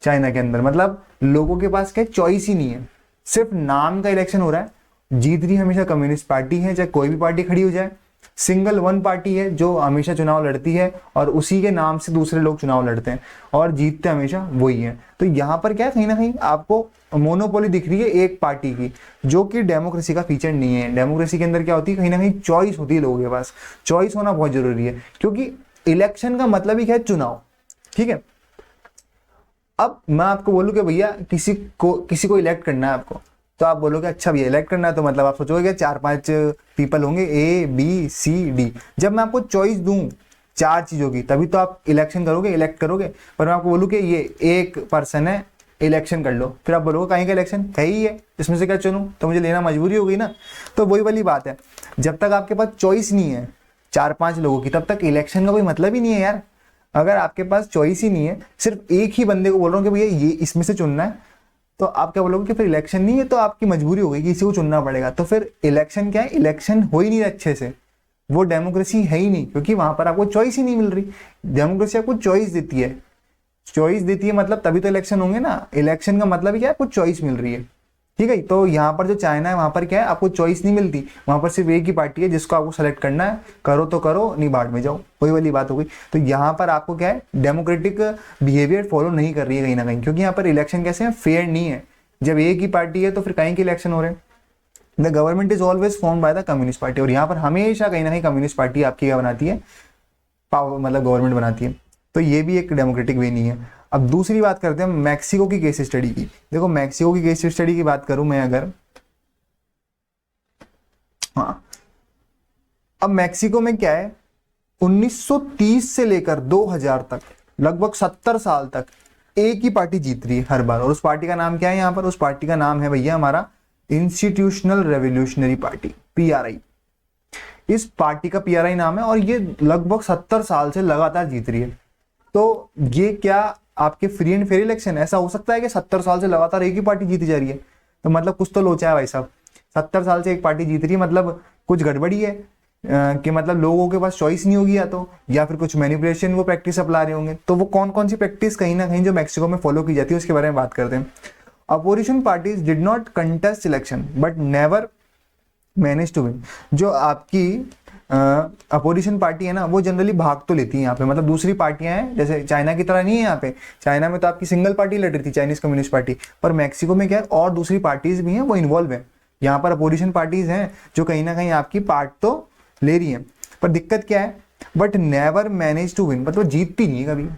S1: चाइना के अंदर। मतलब लोगों के पास क्या चॉइस ही नहीं है, सिर्फ नाम का इलेक्शन हो रहा है, जीत रही हमेशा कम्युनिस्ट पार्टी है, चाहे कोई भी पार्टी खड़ी हो जाए। सिंगल वन पार्टी है जो हमेशा चुनाव लड़ती है और उसी के नाम से दूसरे लोग चुनाव लड़ते हैं और जीतते हमेशा वही है। तो यहाँ पर क्या है, कहीं ना कहीं आपको मोनोपोली दिख रही है एक पार्टी की, जो कि डेमोक्रेसी का फीचर नहीं है। डेमोक्रेसी के अंदर क्या होती है, कहीं ना कहीं चॉइस होती है लोगों के पास, चॉइस होना बहुत जरूरी है, क्योंकि इलेक्शन का मतलब ही क्या है, चुनाव, ठीक है। अब मैं आपको बोलूं कि भैया किसी को इलेक्ट करना है आपको, तो आप बोलोगे अच्छा भैया इलेक्ट करना है, तो मतलब आप सोचोगे 4-5 पीपल होंगे, ए बी सी डी। जब मैं आपको चॉइस दूं 4 चीजों की, तभी तो आप इलेक्शन करोगे, इलेक्ट करोगे। पर मैं आपको बोलूं कि ये एक पर्सन है, इलेक्शन कर लो, फिर आप बोलोगे कहीं का इलेक्शन है ही है, इसमें से क्या चुनूं, तो मुझे लेना मजबूरी हो गई ना। तो वही वाली बात है, जब तक आपके पास चॉइस नहीं है 4-5 लोगों की, तब तक इलेक्शन का कोई मतलब ही नहीं है यार। अगर आपके पास चॉइस ही नहीं है, सिर्फ एक ही बंदे को बोल रहा हूँ कि भैया ये इसमें से चुनना है, तो आप क्या बोलोगे कि फिर इलेक्शन नहीं है, तो आपकी मजबूरी हो गई कि इसी को चुनना पड़ेगा। तो फिर इलेक्शन क्या है, इलेक्शन हो ही नहीं अच्छे से, वो डेमोक्रेसी है ही नहीं, क्योंकि वहां पर आपको चॉइस ही नहीं मिल रही। डेमोक्रेसी आपको चॉइस देती है, चॉइस देती है मतलब तभी तो इलेक्शन होंगे ना। इलेक्शन का मतलब क्या है, आपको चॉइस मिल रही है, ठीक है। तो यहाँ पर जो चाइना है वहां पर क्या है, आपको चॉइस नहीं मिलती, वहां पर सिर्फ एक ही पार्टी है जिसको आपको सेलेक्ट करना है, करो तो करो, नहीं बाढ़ में जाओ, वही वाली बात हो गई। तो यहाँ पर आपको क्या है, डेमोक्रेटिक बिहेवियर फॉलो नहीं कर रही है कहीं ना कहीं, क्योंकि यहाँ पर इलेक्शन कैसे है, फेयर नहीं है। जब एक ही पार्टी है तो फिर कहीं के इलेक्शन हो रहे हैं। The government is always formed by the communist party, और यहाँ पर हमेशा कहीं ना कहीं कम्युनिस्ट पार्टी आपकी क्या बनाती है, पावर, मतलब गवर्नमेंट बनाती है। तो ये भी एक डेमोक्रेटिक वे नहीं है। अब दूसरी बात करते हैं मैक्सिको की केस स्टडी की। देखो मैक्सिको की केस स्टडी की बात करूं मैं अगर, हाँ, अब मैक्सिको में क्या है, 1930 से लेकर 2000 तक लगभग 70 साल तक एक ही पार्टी जीत रही है हर बार। और उस पार्टी का नाम क्या है यहाँ पर, उस पार्टी का नाम है भैया हमारा इंस्टीट्यूशनल रेवोल्यूशनरी पार्टी, PRI। इस पार्टी का PRI नाम है और ये लगभग 70 साल से लगातार जीत रही है। तो ये क्या आपके फ्री एंड फेयर इलेक्शन, ऐसा हो सकता है कि 70 साल से लगातार एक ही पार्टी जीती जा रही है? तो मतलब कुछ तो लोचा है भाई साहब। 70 साल से एक पार्टी जीत रही है, मतलब कुछ गड़बड़ी है कि मतलब लोगों के पास चॉइस नहीं होगी या फिर कुछ मैनिपुलेशन वो प्रैक्टिस अपना रहे होंगे। तो वो कौन कौन सी प्रैक्टिस कहीं ना कहीं जो मैक्सिको में फॉलो की जाती है उसके बारे में बात करते हैं। Opposition parties did not contest election but never manage to win. जो आपकी अपोजिशन पार्टी है ना वो जनरली भाग तो लेती है यहाँ पे, मतलब दूसरी पार्टियां हैं, जैसे चाइना की तरह नहीं है यहाँ पे। चाइना में तो आपकी सिंगल पार्टी लड़ रही थी, चाइनीज कम्युनिस्ट पार्टी, पर मैक्सिको में क्या है और दूसरी पार्टीज भी हैं वो इन्वॉल्व है। यहाँ पर अपोजिशन पार्टीज हैं जो कहीं ना कहीं आपकी पार्ट तो ले रही है, पर दिक्कत क्या है, but never manage to win, मतलब जीतती नहीं है कभी।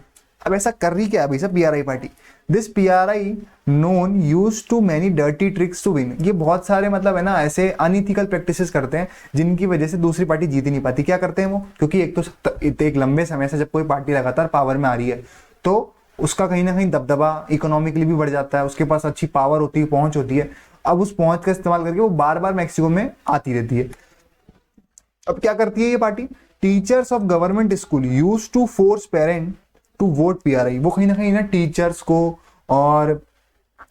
S1: अब ऐसा कर रही क्या है भाई सब PRI party? This PRI known use to many dirty tricks to win, ये बहुत सारे मतलब है ना ऐसे अनइथिकल प्रैक्टिसेस करते हैं जिनकी वजह से दूसरी पार्टी जीत ही नहीं पाती। क्या करते हैं वो? क्योंकि एक तो एक लंबे समय से जब कोई पार्टी लगातार पावर में आ रही है तो उसका कहीं ना कहीं दबदबा इकोनॉमिकली भी बढ़ जाता है, उसके पास अच्छी पावर होती है, पहुंच होती है। अब उस पहुंच का इस्तेमाल करके वो बार बार मैक्सिको में आती रहती है। अब क्या करती है ये party? Teachers of government school use to force parent to vote PRI, वो कहीं ना टीचर्स को और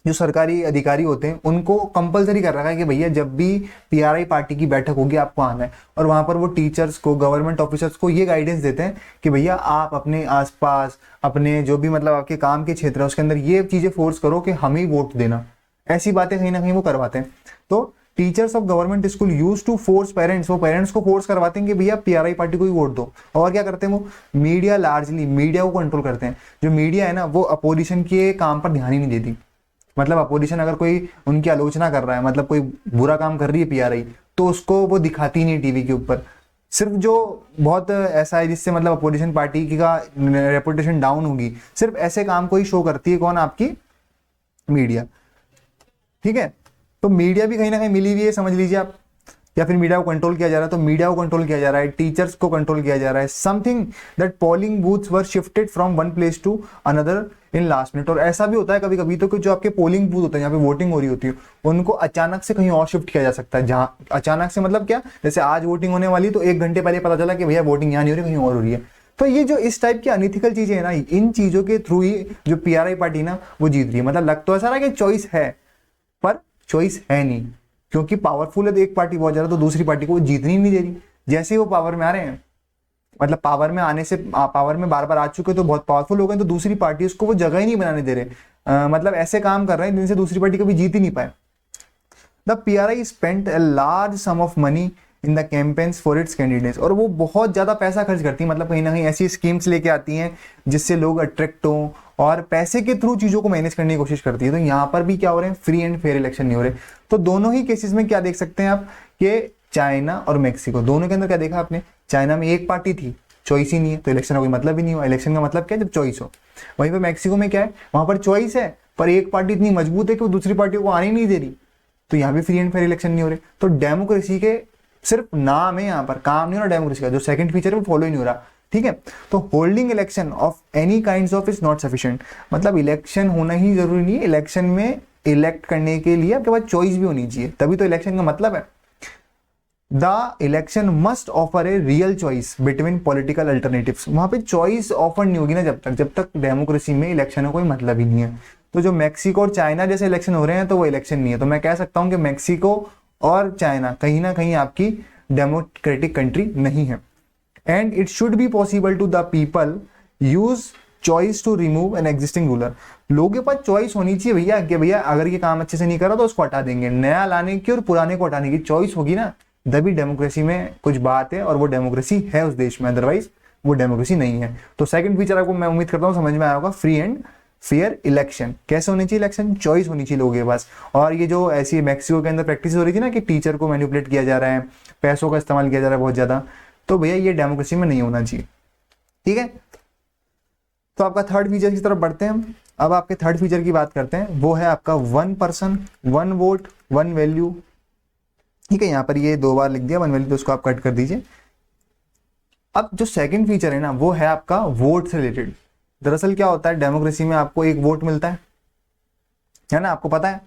S1: जो सरकारी अधिकारी होते हैं उनको कंपलसरी कर रखा है कि भैया जब भी पीआरआई पार्टी की बैठक होगी आपको आना है। और वहां पर वो टीचर्स को, गवर्नमेंट ऑफिसर्स को ये गाइडेंस देते हैं कि भैया आप अपने आसपास, अपने जो भी मतलब आपके काम के क्षेत्र है उसके अंदर ये चीजें फोर्स करो कि हमें ही वोट देना। ऐसी बातें कहीं ना कहीं वो करवाते हैं। तो teachers of government school use to force parents, वो पेरेंट्स को फोर्स करवाते हैं कि भैया पीआरआई पार्टी को ही वोट दो। और क्या करते हैं वो? मीडिया, लार्जली मीडिया को कंट्रोल करते हैं। जो मीडिया है ना वो अपोजिशन के काम पर ध्यान ही नहीं देती। मतलब अपोजिशन अगर कोई उनकी आलोचना कर रहा है, मतलब कोई बुरा काम कर रही है पीआरआई, तो उसको वो दिखाती नहीं टीवी के ऊपर। सिर्फ जो बहुत ऐसा है जिससे मतलब अपोजिशन पार्टी की का रेपुटेशन डाउन होगी, सिर्फ ऐसे काम को ही शो करती है कौन? आपकी मीडिया। ठीक है, तो मीडिया भी कहीं ना कहीं मिली हुई है, समझ लीजिए आप। या फिर मीडिया को कंट्रोल किया जा रहा है, तो मीडिया को कंट्रोल किया जा रहा है, टीचर्स को कंट्रोल किया जा रहा है। Something that polling booths were shifted from one place to another in last minute. और ऐसा भी होता है कभी कभी तो कि जो आपके पोलिंग बूथ होते हैं जहाँ पे वोटिंग हो रही होती है उनको अचानक से कहीं और शिफ्ट किया जा सकता है। जहाँ अचानक से मतलब क्या, जैसे आज वोटिंग होने वाली तो 1 घंटे पहले पता चला कि भैया वोटिंग यहाँ नहीं हो रही, कहीं और हो रही है। तो ये जो इस टाइप की अनइथिकल चीजें है ना, इन चीजों के थ्रू ही जो पीआरआई पार्टी ना वो जीत रही है। मतलब लग तो ऐसा रहा कि चॉइस है, पर चॉइस है नहीं, क्योंकि पावरफुल है तो एक पार्टी बहुत ज्यादा, तो दूसरी पार्टी को वो जीतनी नहीं दे रही। जैसे ही वो पावर में आ रहे हैं, मतलब पावर में आने से, पावर में बार बार आ चुके तो बहुत पावरफुल हो गए, तो दूसरी पार्टी उसको वो जगह ही नहीं बनाने दे रहे। मतलब ऐसे काम कर रहे हैं जिनसे दूसरी पार्टी कभी जीत ही नहीं पाए। The PRI spent a large some of money in the campaigns for its candidates, और वो बहुत ज्यादा पैसा खर्च करती है। मतलब कहीं ना कहीं ऐसी स्कीम्स लेके आती हैं जिससे लोग अट्रैक्ट हों और पैसे के थ्रू चीजों को मैनेज करने की कोशिश करती है। तो यहाँ पर भी क्या हो रहे हैं? फ्री एंड फेयर इलेक्शन नहीं हो रहे। तो दोनों ही केसेस में क्या देख सकते हैं आप कि चाइना और मैक्सिको दोनों के अंदर क्या देखा आपने? चाइना में एक पार्टी थी, चॉइस ही नहीं है, तो इलेक्शन का कोई मतलब ही नहीं हुआ। इलेक्शन का मतलब क्या है? जब चॉइस हो। वहीं पर मैक्सिको में क्या है? वहां पर चॉइस है पर एक पार्टी इतनी मजबूत है कि वो दूसरी पार्टी को आने नहीं दे रही, तो यहाँ भी फ्री एंड फेयर इलेक्शन नहीं हो रहे। तो डेमोक्रेसी के सिर्फ नाम है, यहाँ पर काम नहीं हो रहा डेमोक्रेसी का। जो सेकंड फीचर है वो फॉलो ही नहीं हो रहा। ठीक है, तो holding election of any kinds of is not sufficient, मतलब इलेक्शन होना ही जरूरी नहीं है। इलेक्शन में इलेक्ट करने के लिए आपके पास चॉइस भी होनी चाहिए, तभी तो इलेक्शन का मतलब है। The election must offer a real choice between political alternatives, वहां पे चॉइस ऑफर नहीं होगी ना जब तक डेमोक्रेसी में इलेक्शन का कोई मतलब ही नहीं है। तो जो मैक्सिको और चाइना जैसे इलेक्शन हो रहे हैं तो वो इलेक्शन नहीं है। तो मैं कह सकता हूं कि मैक्सिको और चाइना कहीं ना कहीं आपकी डेमोक्रेटिक कंट्री नहीं है। And it should be possible to the people use choice to remove an existing ruler, लोगों के पास चॉइस होनी चाहिए भैया कि भैया अगर ये काम अच्छे से नहीं कर रहा तो उसको हटा देंगे, नया लाने की और पुराने को हटाने की चॉइस होगी ना, तभी डेमोक्रेसी में कुछ बात है और वो डेमोक्रेसी है उस देश में, अदरवाइज वो डेमोक्रेसी नहीं है। तो सेकंड फीचर आपको मैं उम्मीद करता हूँ समझ में आया होगा, फ्री एंड फेयर इलेक्शन। कैसे होनी चाहिए इलेक्शन? चॉइस होनी चाहिए लोगों के पास। और ये जो ऐसी मैक्सिको के अंदर प्रैक्टिस हो रही थी ना कि टीचर को मैनिपुलेट किया जा रहा है, पैसों का इस्तेमाल किया जा रहा है बहुत ज्यादा, तो भैया ये डेमोक्रेसी में नहीं होना चाहिए। ठीक है, तो आपका थर्ड फीचर की तरफ बढ़ते हैं हम। अब आपके थर्ड फीचर की बात करते हैं, वो है आपका 1 पर्सन 1 वोट 1 वैल्यू। ठीक है, यहाँ पर ये 2 बार लिख दिया 1 वैल्यू, तो उसको आप कट कर दीजिए। अब जो सेकंड फीचर है ना वो है आपका वोट से रिलेटेड। दरअसल क्या होता है, डेमोक्रेसी में आपको एक वोट मिलता है ना, आपको पता है।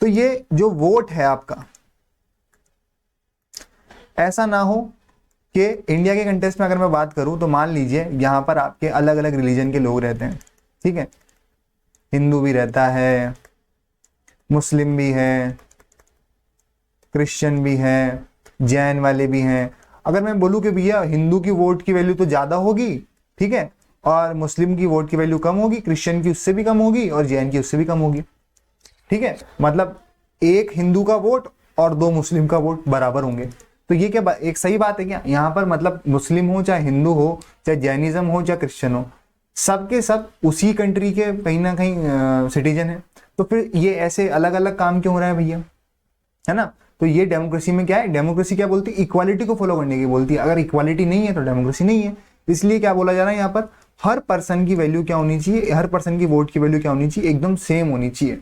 S1: तो ये जो वोट है आपका, ऐसा ना हो कि इंडिया के कंटेक्स्ट में अगर मैं बात करूं तो मान लीजिए यहां पर आपके अलग अलग रिलीजन के लोग रहते हैं। ठीक है, हिंदू भी रहता है, मुस्लिम भी है, क्रिश्चियन भी है, जैन वाले भी हैं। अगर मैं बोलूं कि भैया हिंदू की वोट की वैल्यू तो ज्यादा होगी, ठीक है, और मुस्लिम की वोट की वैल्यू कम होगी, क्रिश्चियन की उससे भी कम होगी और जैन की उससे भी कम होगी। ठीक है, मतलब एक हिंदू का वोट और 2 मुस्लिम का वोट बराबर होंगे। तो ये क्या एक सही बात है क्या? यहाँ पर मतलब मुस्लिम हो चाहे हिंदू हो चाहे जैनिज्म हो चाहे क्रिश्चियन हो, सबके सब उसी कंट्री के कहीं ना कहीं सिटीजन है। तो फिर ये ऐसे अलग अलग काम क्यों हो रहा है भैया, है ना? तो ये डेमोक्रेसी में क्या है, डेमोक्रेसी क्या बोलती है, इक्वालिटी को फॉलो करने की बोलती है। अगर इक्वालिटी नहीं है तो डेमोक्रेसी नहीं है। इसलिए क्या बोला जा रहा है यहाँ पर, हर पर्सन की वैल्यू क्या होनी चाहिए, हर पर्सन की वोट की वैल्यू क्या होनी चाहिए, एकदम सेम होनी चाहिए,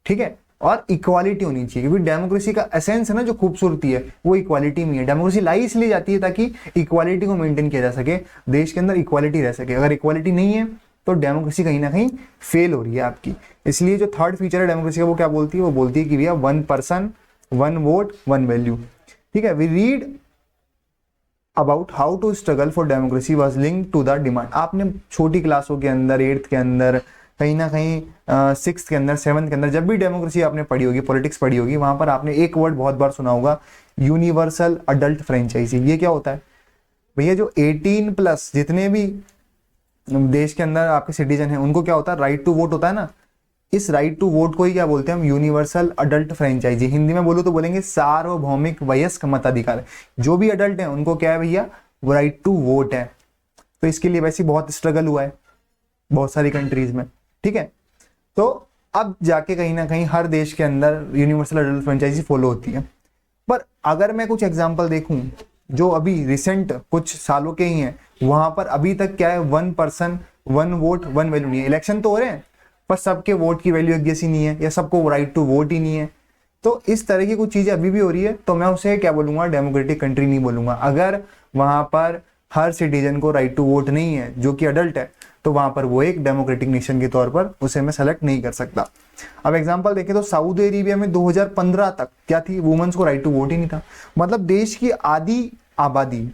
S1: ठीक है, और इक्वालिटी होनी चाहिए। क्योंकि डेमोक्रेसी का एसेंस है ना, जो खूबसूरती है वो इक्वालिटी में है। डेमोक्रेसी लाई इसलिए जाती है ताकि इक्वालिटी को मेंटेन किया जा सके, देश के अंदर इक्वालिटी रह सके। अगर इक्वालिटी नहीं है तो डेमोक्रेसी कहीं ना कहीं फेल हो रही है आपकी। इसलिए जो थर्ड फीचर है डेमोक्रेसी का वो क्या बोलती है, वो बोलती है कि भैया one person one vote one value, ठीक है। We read about how to struggle for democracy was link to the demand. आपने छोटी क्लासों के अंदर, 8th के अंदर, कहीं ना कहीं 6th के अंदर, 7th के अंदर, जब भी डेमोक्रेसी आपने पढ़ी होगी, पॉलिटिक्स पढ़ी होगी, वहां पर आपने एक वर्ड बहुत बार सुना होगा, यूनिवर्सल अडल्ट फ्रेंचाइजी। ये क्या होता है भैया, जो 18+ जितने भी देश के अंदर आपके सिटीजन हैं उनको क्या होता है, राइट टू वोट होता है ना। इस राइट टू वोट को ही क्या बोलते हैं हम, यूनिवर्सल अडल्ट फ्रेंचाइजी। हिंदी में बोलो तो बोलेंगे सार्वभौमिक वयस्क मताधिकार। जो भी अडल्ट हैं उनको क्या है भैया, वो राइट टू वोट है। तो इसके लिए वैसे बहुत स्ट्रगल हुआ है बहुत सारी कंट्रीज में, ठीक है। तो अब जाके कहीं ना कहीं हर देश के अंदर यूनिवर्सल अडल्ट फ्रेंचाइजी फॉलो होती है। पर अगर मैं कुछ एग्जांपल देखूं जो अभी रिसेंट कुछ सालों के ही हैं, वहां पर अभी तक क्या है, one person one vote one value नहीं है। इलेक्शन तो हो रहे हैं पर सबके वोट की वैल्यू एक जैसी नहीं है, या सबको राइट टू वोट ही नहीं है। तो इस तरह की कुछ चीजें अभी भी हो रही है, तो मैं उसे क्या बोलूंगा, डेमोक्रेटिक कंट्री नहीं बोलूंगा। अगर वहां पर हर सिटीजन को राइट टू वोट नहीं है जो कि अडल्ट है, तो वहां पर वो एक डेमोक्रेटिक नेशन के तौर पर उसे मैं सेलेक्ट नहीं कर सकता। अब एग्जांपल देखें तो सऊदी अरेबिया में 2015 तक क्या थी, वुमेन्स को राइट टू वोट ही नहीं था। मतलब देश की आधी आबादी,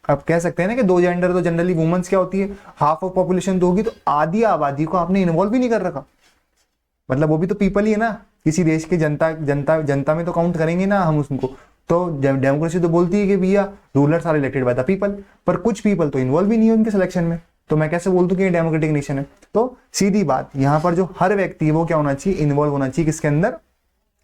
S1: अब कह सकते हैं ना कि दो जेंडर, तो जनरली वुमेन्स क्या होती है, हाफ ऑफ पॉपुलेशन तो होगी, तो आधी आबादी को आपने इन्वॉल्व ही नहीं कर रखा। मतलब वो भी तो पीपल ही है ना, किसी देश के जनता में तो काउंट करेंगे ना हम उसको। तो डेमोक्रेसी तो बोलती है कि भैया rulers are elected by the people, पर कुछ पीपल तो इन्वॉल्व ही नहीं है उनके सिलेक्शन में, तो मैं कैसे बोल दूं कि ये डेमोक्रेटिक नेशन है। तो सीधी बात, यहाँ पर जो हर व्यक्ति है वो क्या होना चाहिए, इन्वॉल्व होना चाहिए किसके अंदर,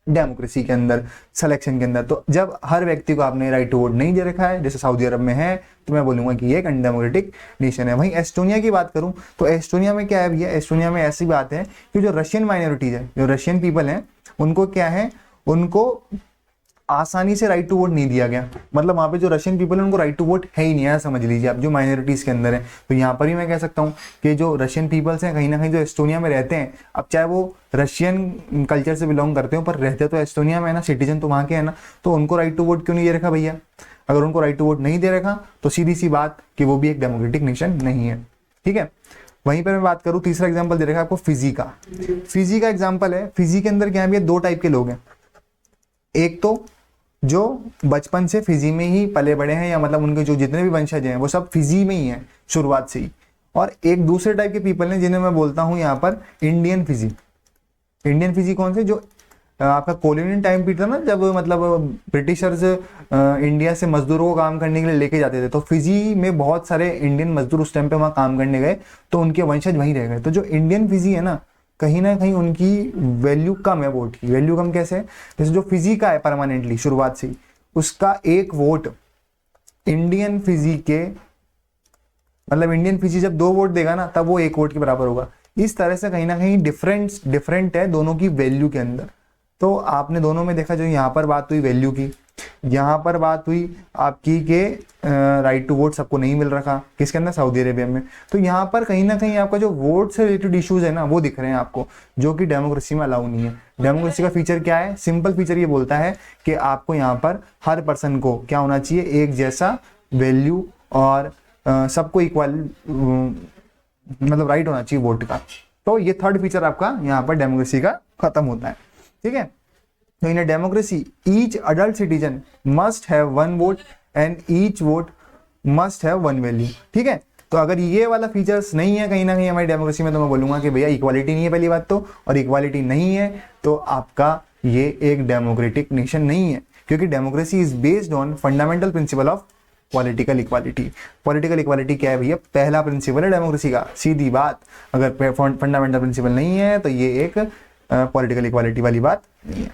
S1: डेमोक्रेसी के अंदर, सिलेक्शन के अंदर। तो जब हर व्यक्ति को आपने राइट टू वोट नहीं दे रखा है, जैसे सऊदी अरब में है, तो मैं बोलूंगा कि ये एक अनडेमोक्रेटिक नेशन है। वहीं एस्टोनिया की बात करूं तो एस्टोनिया में क्या है भैया, एस्टोनिया में ऐसी बात है कि जो रशियन माइनॉरिटीज है, जो रशियन पीपल हैं, उनको क्या है, उनको आसानी से राइट टू वोट नहीं दिया गया। मतलब वहां पे जो रशियन पीपल है उनको राइट टू वोट है ही नहीं है, समझ लीजिए आप, जो माइनॉरिटीज के अंदर है। तो यहाँ पर भी मैं कह सकता हूँ कि जो रशियन पीपल्स हैं कहीं ना कहीं जो एस्टोनिया में रहते हैं, अब चाहे वो रशियन कल्चर से बिलोंग करते हो पर रहते तो एस्टोनिया में है ना, सिटीजन तो वहाँ के है ना, तो उनको राइट टू वोट क्यों नहीं दे रखा भैया। अगर उनको राइट टू वोट नहीं दे रखा तो सीधी सी बात कि वो भी एक डेमोक्रेटिक नेशन नहीं है, ठीक है। वहीं पर मैं बात करूँ, तीसरा एग्जाम्पल दे रखा आपको फिजी का। फिजी का एग्जाम्पल है, फिजी के अंदर क्या है, दो टाइप के लोग हैं। एक तो जो बचपन से फिजी में ही पले बड़े हैं, या मतलब उनके जो जितने भी वंशज हैं वो सब फिजी में ही हैं शुरुआत से ही। और एक दूसरे टाइप के पीपल हैं जिन्हें मैं बोलता हूं यहाँ पर इंडियन फिजी। इंडियन फिजी कौन से, जो आपका कॉलोनियल टाइम पीरियड था ना, जब मतलब ब्रिटिशर्स इंडिया से मजदूरों को काम करने के लिए लेके जाते थे, तो फिजी में बहुत सारे इंडियन मजदूर उस टाइम पे वहाँ काम करने गए, तो उनके वंशज वहीं रह गए। तो जो इंडियन फिजी है ना कहीं उनकी वैल्यू कम है, वोट की वैल्यू कम कैसे है, जैसे जो फिजी का है परमानेंटली शुरुआत से ही, उसका एक वोट इंडियन फिजी के, मतलब इंडियन फिजी जब 2 वोट देगा ना तब वो 1 वोट के बराबर होगा। इस तरह से कहीं ना कहीं डिफरेंट है दोनों की वैल्यू के अंदर। तो आपने दोनों में देखा, जो यहाँ पर बात हुई वैल्यू की, यहाँ पर बात हुई आपकी के राइट टू वोट सबको नहीं मिल रखा, किसके अंदर, सऊदी अरेबिया में। तो यहाँ पर कहीं ना कहीं आपका जो वोट से रिलेटेड इश्यूज है ना वो दिख रहे हैं आपको, जो कि डेमोक्रेसी में अलाउ नहीं है। डेमोक्रेसी का फीचर क्या है, सिंपल फीचर ये बोलता है कि आपको यहाँ पर हर पर्सन को क्या होना चाहिए, एक जैसा वैल्यू, और सबको इक्वल मतलब राइट होना चाहिए वोट का। तो ये थर्ड फीचर आपका यहाँ पर डेमोक्रेसी का खत्म होता है, ठीक है। तो in democracy each adult citizen must have 1 vote and each vote must have 1 value, ठीक है। तो अगर ये वाला फीचर्स नहीं है कहीं ना कहीं हमारी डेमोक्रेसी में, तो मैं बोलूंगा कि भैया इक्वालिटी नहीं है पहली बात तो, और इक्वालिटी नहीं है तो आपका ये एक डेमोक्रेटिक नेशन नहीं है, क्योंकि democracy is based on fundamental principle of political equality. Political equality क्या है भैया, पहला प्रिंसिपल है डेमोक्रेसी का, सीधी बात। अगर फंडामेंटल प्रिंसिपल नहीं है तो ये एक पॉलिटिकल इक्वालिटी वाली बात नहीं है।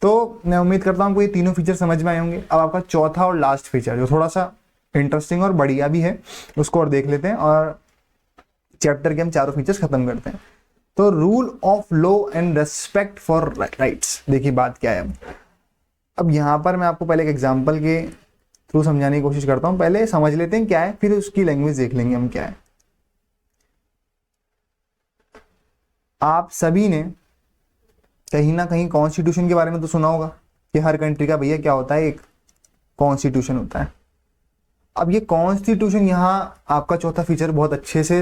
S1: तो मैं उम्मीद करता हूँ आपको ये तीनों फीचर समझ में आए होंगे। अब आपका चौथा और लास्ट फीचर जो थोड़ा सा इंटरेस्टिंग और बढ़िया भी है, उसको और देख लेते हैं और चैप्टर के हम चारों फीचर्स खत्म करते हैं। तो rule of law and respect for rights, देखिए बात क्या है। अब यहाँ पर मैं आपको पहले एक एग्जांपल के थ्रू समझाने की कोशिश करता हूँ। पहले समझ लेते हैं क्या है, फिर उसकी लैंग्वेज देख लेंगे हम क्या है। आप सभी ने कहीं ना कहीं कॉन्स्टिट्यूशन के बारे में तो सुना होगा कि हर कंट्री का भैया क्या होता है, एक कॉन्स्टिट्यूशन होता है। अब ये कॉन्स्टिट्यूशन यहाँ आपका चौथा फीचर बहुत अच्छे से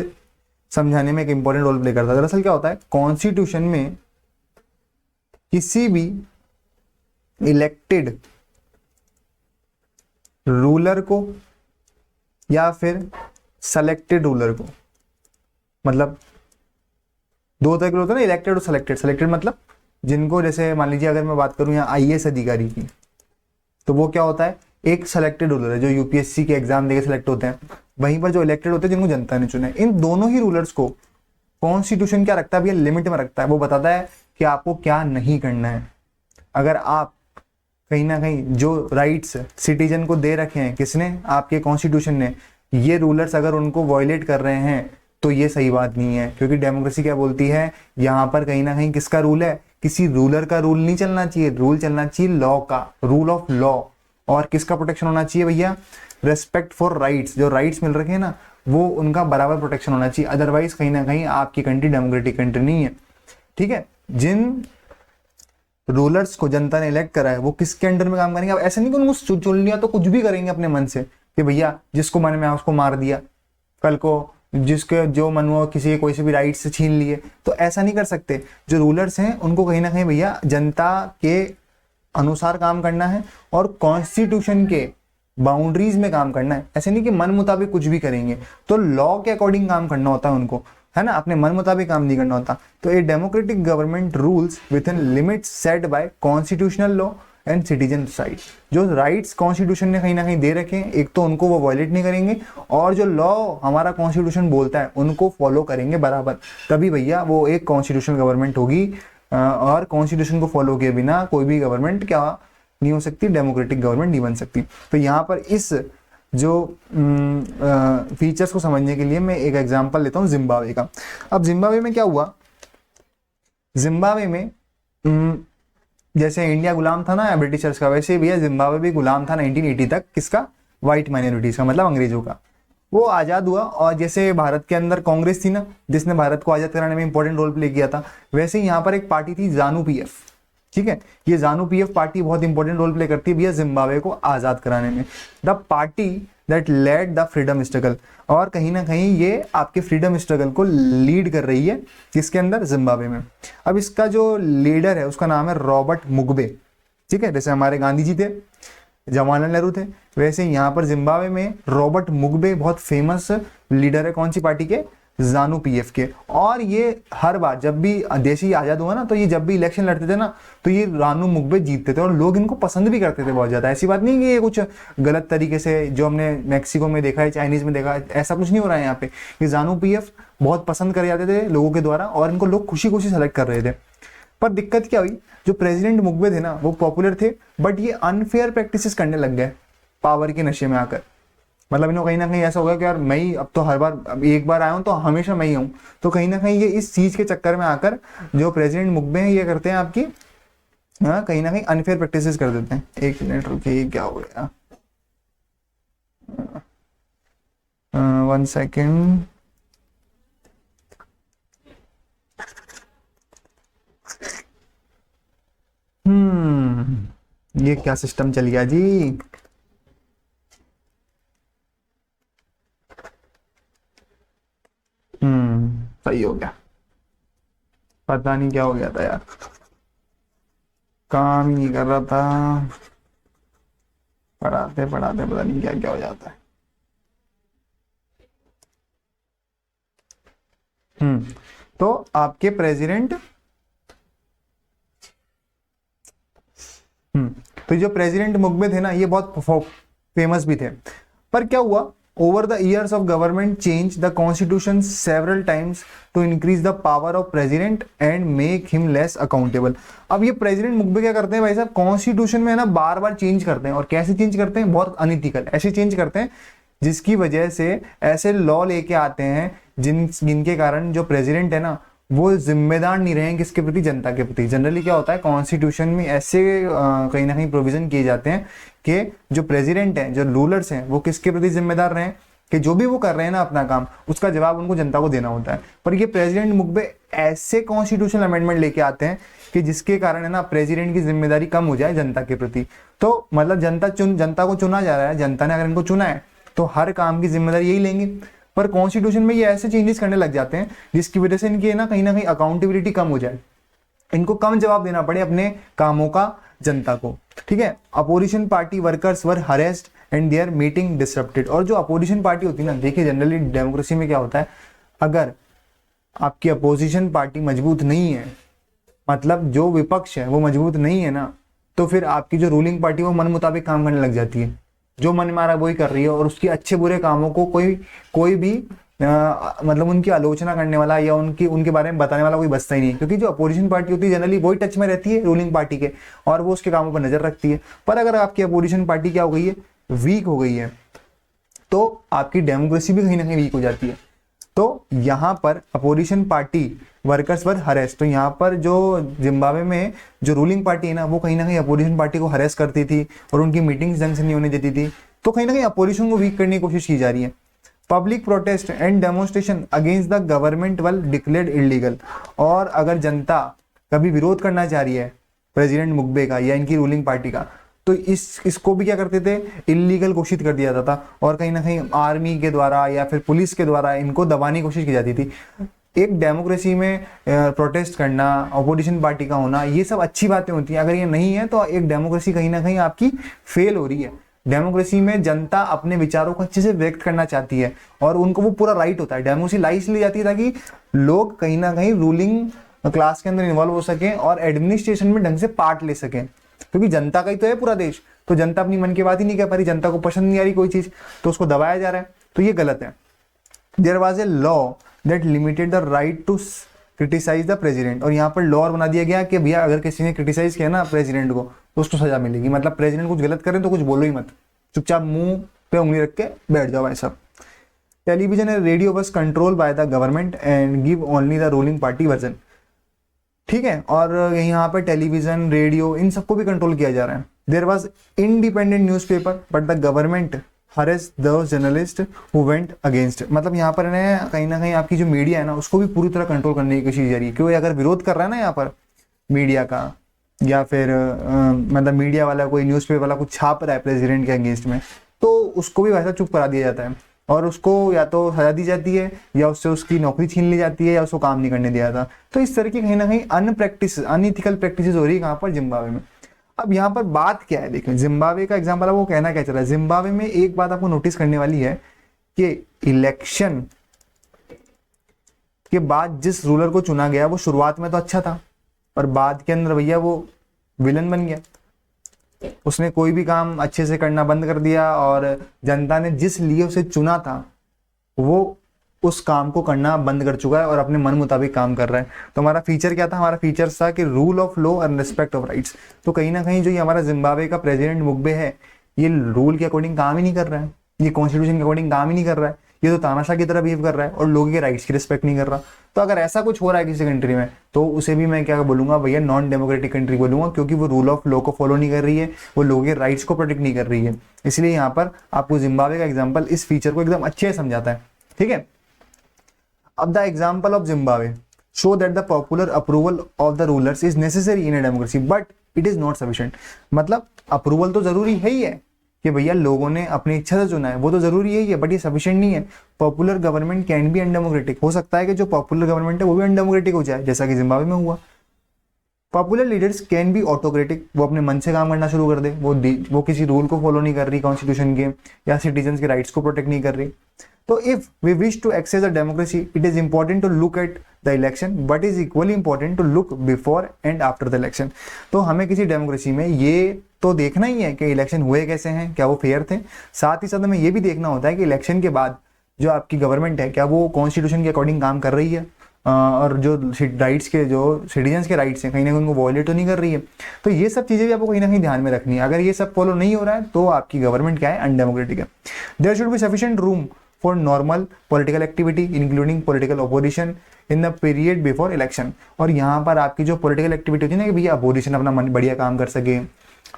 S1: समझाने में एक इंपॉर्टेंट रोल प्ले करता है। दरअसल क्या होता है, कॉन्स्टिट्यूशन में किसी भी इलेक्टेड रूलर को या फिर सेलेक्टेड रूलर को, मतलब दो तरह के होते हैं ना, इलेक्टेड और सेलेक्टेड। सेलेक्टेड मतलब जिनको, जैसे मान लीजिए अगर मैं बात करूं यहाँ आईएएस अधिकारी की, तो वो क्या होता है, एक सेलेक्टेड रूलर है जो यूपीएससी के एग्जाम देके सेलेक्ट होते हैं। वहीं पर जो इलेक्टेड होते हैं जिनको जनता ने चुना है। इन दोनों ही रूलर्स को कॉन्स्टिट्यूशन क्या रखता है भैया, लिमिट में रखता है। वो बताता है कि आपको क्या नहीं करना है। अगर आप कहीं ना कहीं जो राइट्स सिटीजन को दे रखे हैं, किसने, आपके कॉन्स्टिट्यूशन ने, ये रूलर्स अगर उनको वॉयलेट कर रहे हैं तो ये सही बात नहीं है। क्योंकि डेमोक्रेसी क्या बोलती है, यहाँ पर कहीं ना कहीं किसका रूल है, किसी रूलर का रूल नहीं चलना चाहिए, रूल चलना चाहिए लॉ का, रूल ऑफ लॉ। और किसका प्रोटेक्शन होना चाहिए भैया, रेस्पेक्ट फॉर राइट्स। जो राइट्स मिल रखे हैं ना, वो उनका बराबर प्रोटेक्शन होना चाहिए। अदरवाइज कहीं ना कहीं आपकी कंट्री डेमोक्रेटिक कंट्री नहीं है। ठीक है, जिन रूलर्स को जनता ने इलेक्ट करा है वो किसके अंडर में काम करेंगे। अब ऐसा नहीं कि उनको चुन लिया तो कुछ भी करेंगे अपने मन से कि भैया जिसको मन में उसको मार दिया, कल को जिसके जो मन हुआ किसी के कोई से भी राइट से छीन लिए, तो ऐसा नहीं कर सकते। जो रूलर्स हैं उनको कहीं ना कहीं भैया जनता के अनुसार काम करना है और कॉन्स्टिट्यूशन के बाउंड्रीज में काम करना है। ऐसे नहीं कि मन मुताबिक कुछ भी करेंगे, तो लॉ के अकॉर्डिंग काम करना होता है उनको, है ना, अपने मन मुताबिक काम नहीं करना होता। तो a democratic government rules within limits set by constitutional law and citizen right. जो राइट्स कॉन्स्टिट्यूशन ने कहीं ना कहीं दे रखे हैं, एक तो उनको वो वायलेट नहीं करेंगे, और जो लॉ हमारा कॉन्स्टिट्यूशन बोलता है उनको फॉलो करेंगे बराबर। तभी भैया वो एक कॉन्स्टिट्यूशनल गवर्नमेंट होगी। और कॉन्स्टिट्यूशन को फॉलो किए बिना कोई भी गवर्नमेंट क्या नहीं हो सकती, डेमोक्रेटिक गवर्नमेंट नहीं बन सकती। तो यहाँ पर इस जो फीचर्स को समझने के लिए मैं एक एग्जांपल लेता हूँ जिम्बाब्वे का। अब जिम्बाब्वे में क्या हुआ, जिम्बाब्वे में जैसे इंडिया गुलाम था ना ब्रिटिशर्स का, वैसे भैया जिम्बाब्वे भी गुलाम था 1980 तक। किसका, व्हाइट माइनॉरिटीज का, मतलब अंग्रेजों का। वो आज़ाद हुआ, और जैसे भारत के अंदर कांग्रेस थी ना जिसने भारत को आज़ाद कराने में इंपॉर्टेंट रोल प्ले किया था, वैसे ही यहाँ पर एक पार्टी थी जानु पीएफ। ठीक है, ये जानु पीएफ पार्टी बहुत इंपॉर्टेंट रोल प्ले करती है भैया जिम्बाब्वे को आज़ाद कराने में। The party that led the freedom struggle, और कहीं ना कहीं ये आपके फ्रीडम स्ट्रगल को लीड कर रही है किसके अंदर, जिम्बाब्वे में। अब इसका जो लीडर है उसका नाम है रॉबर्ट मुगबे। ठीक है, जैसे हमारे गांधी जी थे, जवाहरलाल नेहरू थे, वैसे यहाँ पर जिम्बाब्वे में रॉबर्ट मुगबे बहुत फेमस लीडर है। कौन सी पार्टी के, जानु पीएफ के। और ये हर बार जब भी देश ही आजाद हुआ ना, तो ये जब भी इलेक्शन लड़ते थे ना, तो ये रानू मुगबे जीतते थे, और लोग इनको पसंद भी करते थे बहुत ज्यादा। ऐसी बात नहीं कि ये कुछ गलत तरीके से, जो हमने मैक्सिको में देखा है, चाइनीज में देखा है, ऐसा कुछ नहीं हो रहा है यहाँ पे। ये जानु पीएफ बहुत पसंद करे जाते थे लोगों के द्वारा, और इनको लोग खुशी खुशी सेलेक्ट कर रहे थे। पर दिक्कत क्या हुई, जो प्रेसिडेंट मुगबे थे ना वो पॉपुलर थे, बट ये अनफेयर प्रैक्टिसेस करने लग गए पावर के नशे में आकर। मतलब इन्हों कहीं ना कहीं ऐसा हो गया कि यार मैं ही अब तो हर बार, अब एक बार आया हूँ तो हमेशा मैं ही हूँ। तो कहीं ना कहीं ये इस चीज के चक्कर में आकर जो प्रेसिडेंट मुगबे हैं ये करते हैं आपकी, हाँ, कहीं ना कहीं अनफेयर प्रैक्टिसेस कर देते हैं। एक मिनट रुकिए, क्या हो गया, 1 सेकेंड। ये क्या सिस्टम चल गया जी। सही हो गया, पता नहीं क्या हो गया था यार, काम ही नहीं कर रहा था, पढ़ाते पढ़ाते पता नहीं क्या क्या हो जाता है। तो आपके प्रेसिडेंट, तो जो प्रेसिडेंट मुगबे थे ना ये बहुत फेमस भी थे। पर क्या हुआ Over the years of government change the constitution several times to increase the power of president and make him less accountable. अब ये प्रेसिडेंट मुखबे क्या करते हैं भाई साहब, कॉन्स्टिट्यूशन में है ना बार बार चेंज करते हैं, और कैसे चेंज करते हैं, बहुत अनइथिकल ऐसे चेंज करते हैं जिसकी वजह से ऐसे लॉ लेके आते हैं जिनके कारण जो प्रेसिडेंट है ना वो जिम्मेदार नहीं रहे किसके प्रति, जनता के प्रति। जनरली क्या होता है कॉन्स्टिट्यूशन में ऐसे कहीं ना कहीं प्रोविजन किए जाते हैं कि जो प्रेसिडेंट हैं, जो रूलर्स हैं, वो किसके प्रति जिम्मेदार रहे कि जो भी वो कर रहे हैं ना अपना काम, उसका जवाब उनको जनता को देना होता है। पर ये प्रेसिडेंट मुखबे ऐसे कॉन्स्टिट्यूशनल अमेंडमेंट लेके आते हैं कि जिसके कारण है ना प्रेसिडेंट की जिम्मेदारी कम हो जाए जनता के प्रति। तो मतलब जनता को चुना जा रहा है, जनता ने अगर इनको चुना है तो हर काम की जिम्मेदारी यही लेंगे। पर कॉन्स्टिट्यूशन में ये ऐसे चेंजेस करने लग जाते हैं जिसकी वजह से इनकी ना कहीं अकाउंटेबिलिटी कम हो जाए, इनको कम जवाब देना पड़े अपने कामों का जनता को। ठीक है, opposition party workers were harassed and their meeting disrupted. और जो अपोजिशन पार्टी होती है ना, देखिए जनरली डेमोक्रेसी में क्या होता है, अगर आपकी अपोजिशन पार्टी मजबूत नहीं है, मतलब जो विपक्ष है वो मजबूत नहीं है ना, तो फिर आपकी जो रूलिंग पार्टी वो मन मुताबिक काम करने लग जाती है, जो मन मारा वही कर रही है, और उसकी अच्छे बुरे कामों को कोई भी मतलब उनकी आलोचना करने वाला या उनके बारे में बताने वाला कोई बचता ही नहीं, क्योंकि जो अपोजिशन पार्टी होती है जनरली वही टच में रहती है रूलिंग पार्टी के, और वो उसके कामों पर नजर रखती है। पर अगर आपकी अपोजिशन पार्टी क्या हो गई है, वीक हो गई है, तो आपकी डेमोक्रेसी भी कहीं ना कहीं वीक हो जाती है। तो यहाँ पर अपोजिशन पार्टी वर्कर्स वर हरेस, तो यहाँ पर जो जिम्बाब्वे में जो रूलिंग पार्टी है ना वो कहीं ना कहीं अपोजिशन पार्टी को हरेस करती थी और उनकी मीटिंग्स ढंग से नहीं होने देती थी, तो कहीं ना कहीं अपोजिशन को वीक करने की कोशिश की जा रही है। Public protest and demonstration against the government were declared illegal. और अगर जनता कभी विरोध करना चाह रही है प्रेसिडेंट मुखबे का या इनकी रूलिंग पार्टी का, तो इसको भी क्या करते थे, इलीगल घोषित कर दिया जाता था, और कहीं ना कहीं आर्मी के द्वारा या फिर पुलिस के द्वारा इनको दबाने की कोशिश की जाती थी। एक डेमोक्रेसी में प्रोटेस्ट करना, अपोजिशन पार्टी का होना, ये सब अच्छी बातें होती हैं। अगर ये नहीं है तो एक डेमोक्रेसी कहीं ना कहीं आपकी फेल हो रही है। डेमोक्रेसी में जनता अपने विचारों को अच्छे से व्यक्त करना चाहती है और उनको वो पूरा राइट होता है। डेमोक्रेसी लाई इसलिए जाती है ताकि लोग कहीं ना कहीं रूलिंग क्लास के अंदर इन्वॉल्व हो सके और एडमिनिस्ट्रेशन में ढंग से पार्ट ले सके, क्योंकि जनता का ही तो है पूरा देश। तो जनता अपनी मन की बात ही नहीं कह पा रही, जनता को पसंद नहीं आ रही कोई चीज, तो उसको दबाया जा रहा है, तो ये गलत है। There was a law that limited the right to criticise the president. और यहाँ पर लॉ बना दिया गया कि भैया अगर किसी ने क्रिटिसाइज किया ना प्रेसिडेंट को तो उसको सजा मिलेगी। मतलब प्रेसिडेंट कुछ गलत करें तो कुछ बोलो ही मत, चुपचाप मुंह पे उंगली रख के बैठ जाओ भाई साहब। Television and radio was control by the government and give only the ruling party version. ठीक है, और यहाँ पर टेलीविजन, रेडियो, इन सबको भी कंट्रोल किया जा रहा है। There was independent newspaper but the government harass the journalist who went against. मतलब यहाँ पर कहीं ना कहीं आपकी जो मीडिया है ना उसको भी पूरी तरह कंट्रोल करने की कोशिश की जा रही है। क्योंकि अगर विरोध कर रहा है ना यहाँ पर मीडिया का, या फिर मतलब मीडिया वाला कोई न्यूज़पेपर वाला कुछ छाप रहा है प्रेसिडेंट के अगेंस्ट में, तो उसको भी वैसा चुप करा दिया जाता है और उसको या तो सजा दी जाती है या उससे उसकी नौकरी छीन ली जाती है या उसको काम नहीं करने दिया जाता। तो इस तरह की कहीं ना कहीं अनइथिकल प्रैक्टिसेस हो रही है कहाँ पर, जिम्बाब्वे में। अब यहाँ पर बात क्या है, देखें जिम्बाब्वे का एग्जाम्पल है, वो कहना क्या चल रहा है। जिम्बाब्वे में एक बात आपको नोटिस करने वाली है कि इलेक्शन के बाद जिस रूलर को चुना गया वो शुरुआत में तो अच्छा था, पर बाद के अंदर भैया वो विलन बन गया। उसने कोई भी काम अच्छे से करना बंद कर दिया और जनता ने जिस लिए उसे चुना था वो उस काम को करना बंद कर चुका है और अपने मन मुताबिक काम कर रहा है। तो हमारा फीचर क्या था, हमारा फीचर था कि rule of law and respect of rights. तो कहीं ना कहीं जो ये हमारा जिम्बाब्वे का प्रेसिडेंट मुखबे है, ये रूल के अकॉर्डिंग काम ही नहीं कर रहा है, ये कॉन्स्टिट्यूशन के अकॉर्डिंग काम ही नहीं कर रहा है, ये तो तानाशाह की तरह बिहेव कर रहा है और लोगों के राइट्स की रिस्पेक्ट नहीं कर रहा। तो अगर ऐसा कुछ हो रहा है किसी कंट्री में तो उसे भी मैं क्या बोलूंगा भैया, नॉन डेमोक्रेटिक कंट्री बोलूंगा, क्योंकि वो रूल ऑफ लॉ को फॉलो नहीं कर रही है, वो लोगों के राइट्स को प्रोटेक्ट नहीं कर रही है। इसलिए यहाँ पर आपको जिम्बाब्वे का एग्जाम्पल इस फीचर को एकदम अच्छे से समझाता है। ठीक है, अब the example of Zimbabwe show that the popular approval of the rulers is necessary in a democracy but it is not sufficient. मतलब अप्रूवल तो जरूरी है ही है कि भैया लोगों ने अपनी इच्छा से चुना है, वो तो जरूरी है ही है, बट ये सफिशिएंट नहीं है। Popular government can be undemocratic. हो सकता है कि जो पॉपुलर गवर्नमेंट है वो भी अनडेमोक्रेटिक हो जाए, जैसा कि जिम्बाब्वे में हुआ। Popular leaders can be autocratic, वो अपने मन से काम करना शुरू कर दे, वो किसी रूल को फॉलो नहीं कर रही कॉन्स्टिट्यूशन के, या सिटीजन के राइट्स को प्रोटेक्ट नहीं कर रही। तो if we wish to access a democracy it is important to look at the election but is equally important to look before and after the election. तो हमें किसी डेमोक्रेसी में ये तो देखना ही है कि इलेक्शन हुए कैसे हैं, क्या वो फेयर थे। साथ ही साथ हमें ये भी देखना होता है कि इलेक्शन के बाद जो आपकी गवर्नमेंट है क्या वो कॉन्स्टिट्यूशन के अकॉर्डिंग काम कर रही है, और जो राइट्स के, जो सिटीजन्स के राइट्स हैं, कहीं ना कहीं उनको वॉयलेट तो नहीं कर रही है। तो ये सब चीज़ें भी आपको कहीं ना कहीं ध्यान में रखनी है। अगर ये सब फॉलो नहीं हो रहा है तो आपकी गवर्नमेंट क्या है, अनडेमोक्रेटिक है। There should be sufficient room for normal political activity including political opposition in the period before election. और यहाँ पर आपकी जो पॉलिटिकल एक्टिविटी होती है ना, कि भैया अपोजिशन अपना बढ़िया काम कर सके,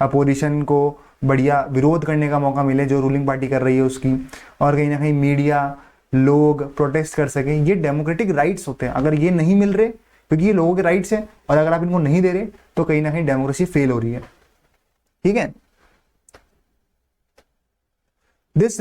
S1: अपोजिशन को बढ़िया विरोध करने का मौका मिले जो रूलिंग पार्टी कर रही है उसकी, और कहीं ना कहीं मीडिया, लोग प्रोटेस्ट कर सकें, ये डेमोक्रेटिक राइट्स होते हैं। अगर ये नहीं मिल रहे, क्योंकि ये लोगों के राइट्स हैं, और अगर आप इनको नहीं दे रहे तो कहीं ना कहीं डेमोक्रेसी फेल हो रही है। ठीक है, this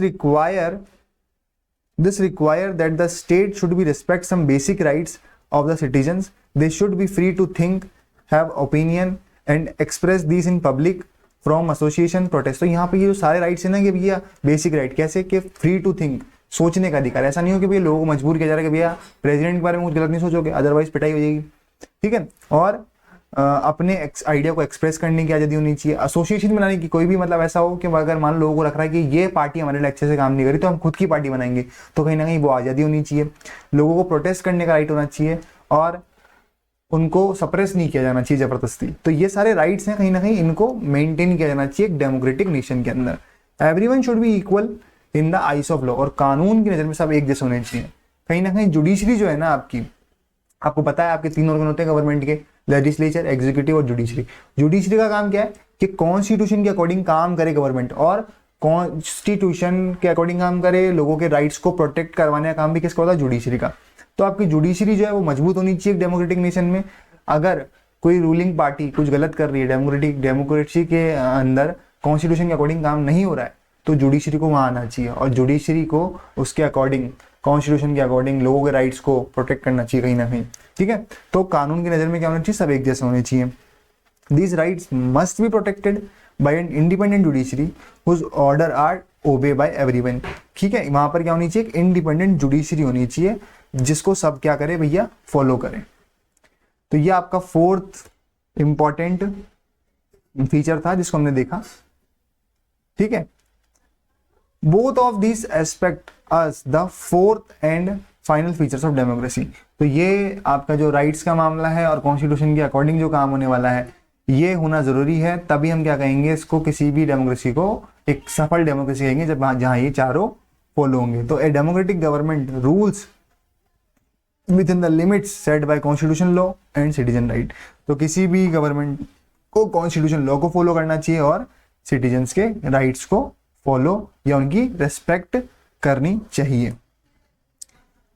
S1: require that the state should be respect some basic rights of the citizens. They should be free to think, have opinion and express these in public from association, protest। तो यहाँ पे ये जो सारे राइट्स है ना कि भैया बेसिक राइट कैसे, कि फ्री टू थिंक, सोचने का अधिकार। ऐसा नहीं हो कि भैया लोगों को मजबूर किया जा रहा है कि भैया प्रेसिडेंट के बारे में कुछ गलत नहीं सोचोगे, अदरवाइज पिटाई हो जाएगी। ठीक है, और अपने आइडिया को एक्सप्रेस करने की आज़ादी होनी चाहिए। एसोसिएशन बनाने की, कोई भी मतलब ऐसा हो कि अगर मान लो लोगों को लग रहा है कि ये पार्टी हमारे लिए अच्छे से काम नहीं करी तो हम खुद की पार्टी बनाएंगे, तो कहीं ना कहीं वो आज़ादी होनी चाहिए। लोगों को प्रोटेस्ट करने का राइट होना चाहिए और उनको सप्रेस नहीं किया जाना चाहिए जबरदस्ती। तो ये सारे राइट्स हैं, कहीं ना कहीं इनको मेंटेन किया जाना चाहिए एक डेमोक्रेटिक नेशन के अंदर। Everyone should be equal in the ice of law, और कानून की नज़र में सब एक जैसे होने चाहिए। कहीं ना कहीं जुडिशरी जो है ना आपकी, आपको पता है आपके 3 ऑर्गन होते हैं गवर्नमेंट के, लेजिस्लेचर, एग्जीक्यूटिव और जुडिशरी। जुडिशरी का काम क्या है कि कॉन्स्टिट्यूशन के अकॉर्डिंग काम करे गवर्नमेंट, और कॉन्स्टिट्यूशन के अकॉर्डिंग काम करे, लोगों के राइट्स को प्रोटेक्ट करवाने का काम भी किसका होता है, जुडिशरी का। तो आपकी जुडिशरी जो है वो मजबूत होनी चाहिए डेमोक्रेटिक नेशन में। अगर कोई रूलिंग पार्टी कुछ गलत कर रही है, डेमोक्रेसी के अंदर कॉन्स्टिट्यूशन के अकॉर्डिंग काम नहीं हो रहा है, तो जुडिशरी को वहाँ आना चाहिए, और जुडिशरी को उसके अकॉर्डिंग, कॉन्स्टिट्यूशन के अकॉर्डिंग लोगों के राइट्स को प्रोटेक्ट करना चाहिए कहीं ना कहीं। ठीक है, तो कानून की नज़र में क्या होना चाहिए, सब एक जैसे होने चाहिए। These rights must be protected by an independent judiciary whose order are obey by everyone. ठीक है, वहां पर क्या होनी चाहिए, एक इंडिपेंडेंट जुडिशरी होनी चाहिए जिसको सब क्या करे भैया, फॉलो करें। तो ये आपका 4th इंपॉर्टेंट फीचर था जिसको हमने देखा। ठीक है, both of this aspect us the 4th and final features of democracy. तो ये आपका जो राइट्स का मामला है और कॉन्स्टिट्यूशन के अकॉर्डिंग जो काम होने वाला है, ये होना जरूरी है, तभी हम क्या कहेंगे इसको, किसी भी डेमोक्रेसी को एक सफल डेमोक्रेसी कहेंगे जब जहां ये चारों फॉलो होंगे। तो a democratic government rules with in the limits set bye constitution law and citizen right. तो किसी भी गवर्नमेंट को कॉन्स्टिट्यूशन लॉ को फॉलो करना चाहिए और सिटीजन्स के राइट्स को फॉलो या उनकी रेस्पेक्ट करनी चाहिए।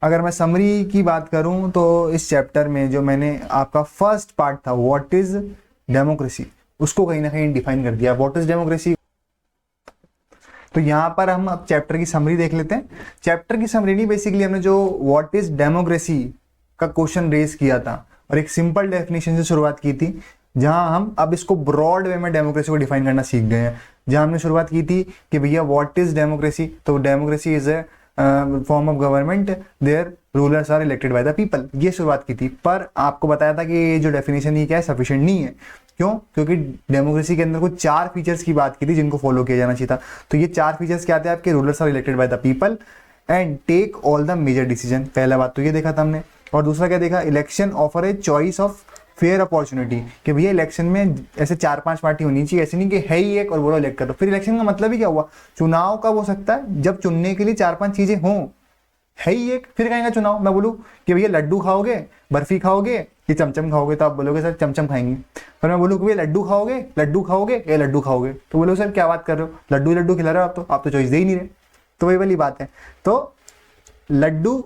S1: अगर मैं समरी की बात करूं तो इस चैप्टर में जो मैंने आपका फर्स्ट पार्ट था व्हाट इज डेमोक्रेसी, उसको कहीं ना कहीं डिफाइन कर दिया। व्हाट इज डेमोक्रेसी, तो यहाँ पर हम अब चैप्टर की समरी देख लेते हैं। चैप्टर की समरी नहीं, बेसिकली हमने जो व्हाट इज डेमोक्रेसी का क्वेश्चन रेज किया था और एक सिंपल डेफिनेशन से शुरुआत की थी, जहां हम अब इसको ब्रॉड वे में डेमोक्रेसी को डिफाइन करना सीख गए हैं। जहां हमने शुरुआत की थी कि भैया व्हाट इज डेमोक्रेसी, तो democracy is a form of government there rulers are elected by the people, ये शुरुआत की थी। पर आपको बताया था कि ये जो डेफिनेशन है क्या है, सफिशिएंट नहीं है। क्यों? क्योंकि डेमोक्रेसी के अंदर कुछ 4 फीचर्स की बात की थी जिनको फॉलो किया जाना चाहिए था। तो ये 4 फीचर्स क्या थे आपके, rulers are elected by the people and take all the major decision. पहला बात तो ये देखा था हमने, और दूसरा क्या देखा, election offer a choice of fair opportunity, कि भैया इलेक्शन में ऐसे 4-5 पार्टी होनी चाहिए, ऐसे नहीं कि है ही एक और बोलो इलेक्ट करो। फिर इलेक्शन का मतलब ही क्या हुआ, चुनाव कब हो सकता है, जब चुनने के लिए 4-5 चीजें हों, है ही एक, फिर कहेंगे चुनाव। मैं बोलूँ कि भैया लड्डू खाओगे, बर्फी खाओगे कि चमचम खाओगे, तो आप बोलोगे सर चमचम खाएंगे। पर मैं बोलूँ कि भैया लड्डू खाओगे या लड्डू खाओगे, तो बोलो सर क्या बात कर रहे हो, लड्डू खिला रहे हो, आप तो चॉइस दे ही नहीं रहे। तो वही वाली बात है, तो लड्डू,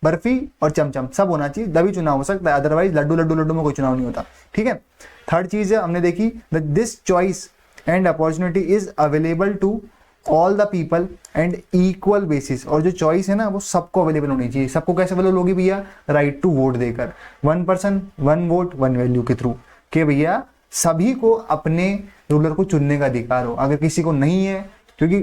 S1: बर्फी और चमचम सब होना चाहिए, तभी चुनाव हो सकता है, अदरवाइज लड्डू में कोई चुनाव नहीं होता। ठीक है, थर्ड चीज है हमने देखी, this choice and opportunity is available to all the people and equal basis. और जो चॉइस है ना वो सबको अवेलेबल होनी चाहिए। सबको कैसे अवेलेबल होगी भैया, राइट टू वोट देकर, 1 पर्सन 1 वोट 1 वैल्यू के थ्रू, कि भैया सभी को अपने रूलर को चुनने का अधिकार हो। अगर किसी को नहीं है, क्योंकि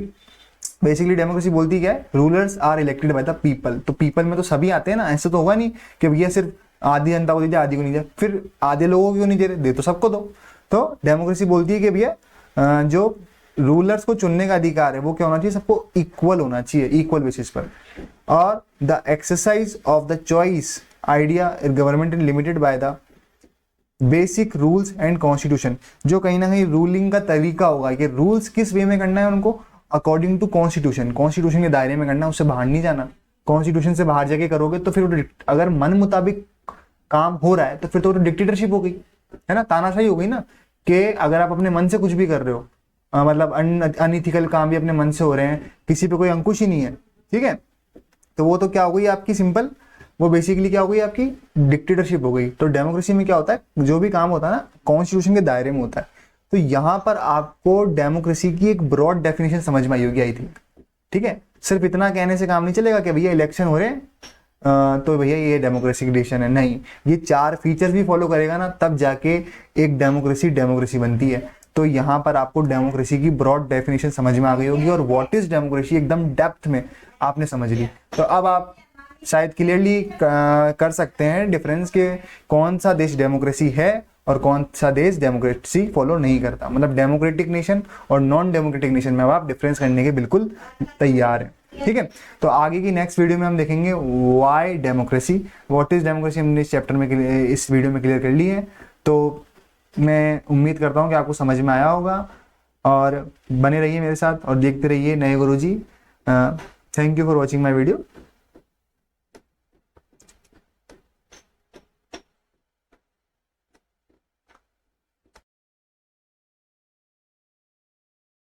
S1: बेसिकली डेमोक्रेसी बोलती क्या है, rulers are elected by the people, तो पीपल में तो सभी आते हैं ना, ऐसे तो होगा नहीं कि भैया सिर्फ आधी जनता को दीजिए आधी को नहीं दे, फिर आधे लोगों को क्यों नहीं दे रहे, दे तो सबको दो। तो डेमोक्रेसी बोलती है कि भैया जो रूलर्स को चुनने का अधिकार है वो क्या होना चाहिए, सबको इक्वल होना चाहिए, इक्वल बेसिस पर। और the exercise of the choice idea government is limited by the basic rules and constitution. जो कहीं ना कहीं रूलिंग का तरीका होगा कि रूल्स किस वे में करना है उनको, अकॉर्डिंग टू कॉन्स्टिट्यूशन, कॉन्स्टिट्यूशन के दायरे में करना है, उससे बाहर नहीं जाना। कॉन्स्टिट्यूशन से बाहर जाके करोगे तो फिर अगर मन मुताबिक काम हो रहा है तो फिर तो डिक्टेटरशिप हो गई, है ना, तानाशाही हो गई ना। कि अगर आप अपने मन से कुछ भी कर रहे हो, मतलब अनइथिकल काम भी अपने मन से हो रहे हैं, किसी पे कोई अंकुश ही नहीं है, ठीक है, तो वो तो क्या हो गई आपकी सिंपल, वो बेसिकली क्या हो गई आपकी डिक्टेटरशिप हो गई। तो डेमोक्रेसी में क्या होता है, जो भी काम होता है ना कॉन्स्टिट्यूशन के दायरे में होता है। तो यहाँ पर आपको डेमोक्रेसी की एक ब्रॉड डेफिनेशन समझ में आई होगी आई थिंक, ठीक है। सिर्फ इतना कहने से काम नहीं चलेगा कि भैया इलेक्शन हो रहे हैं तो भैया ये डेमोक्रेसी की डिसीजन है, नहीं, ये 4 फीचर्स भी फॉलो करेगा ना तब जाके एक डेमोक्रेसी बनती है। तो यहाँ पर आपको डेमोक्रेसी की ब्रॉड डेफिनेशन समझ में आ गई होगी और व्हाट इज डेमोक्रेसी एकदम डेप्थ में आपने समझ ली। तो अब आप शायद क्लियरली कर सकते हैं डिफरेंस के कौन सा देश डेमोक्रेसी है और कौन सा देश डेमोक्रेसी फॉलो नहीं करता। मतलब डेमोक्रेटिक नेशन और नॉन डेमोक्रेटिक नेशन में अब आप डिफरेंस करने के बिल्कुल तैयार हैं, ठीक है। तो आगे की नेक्स्ट वीडियो में हम देखेंगे why democracy, what is democracy, हमने इस चैप्टर में इस वीडियो में क्लियर कर ली है। तो मैं उम्मीद करता हूँ कि आपको समझ में आया होगा और बने रहिए मेरे साथ और देखते रहिए नए गुरुजी। Thank you for watching my video.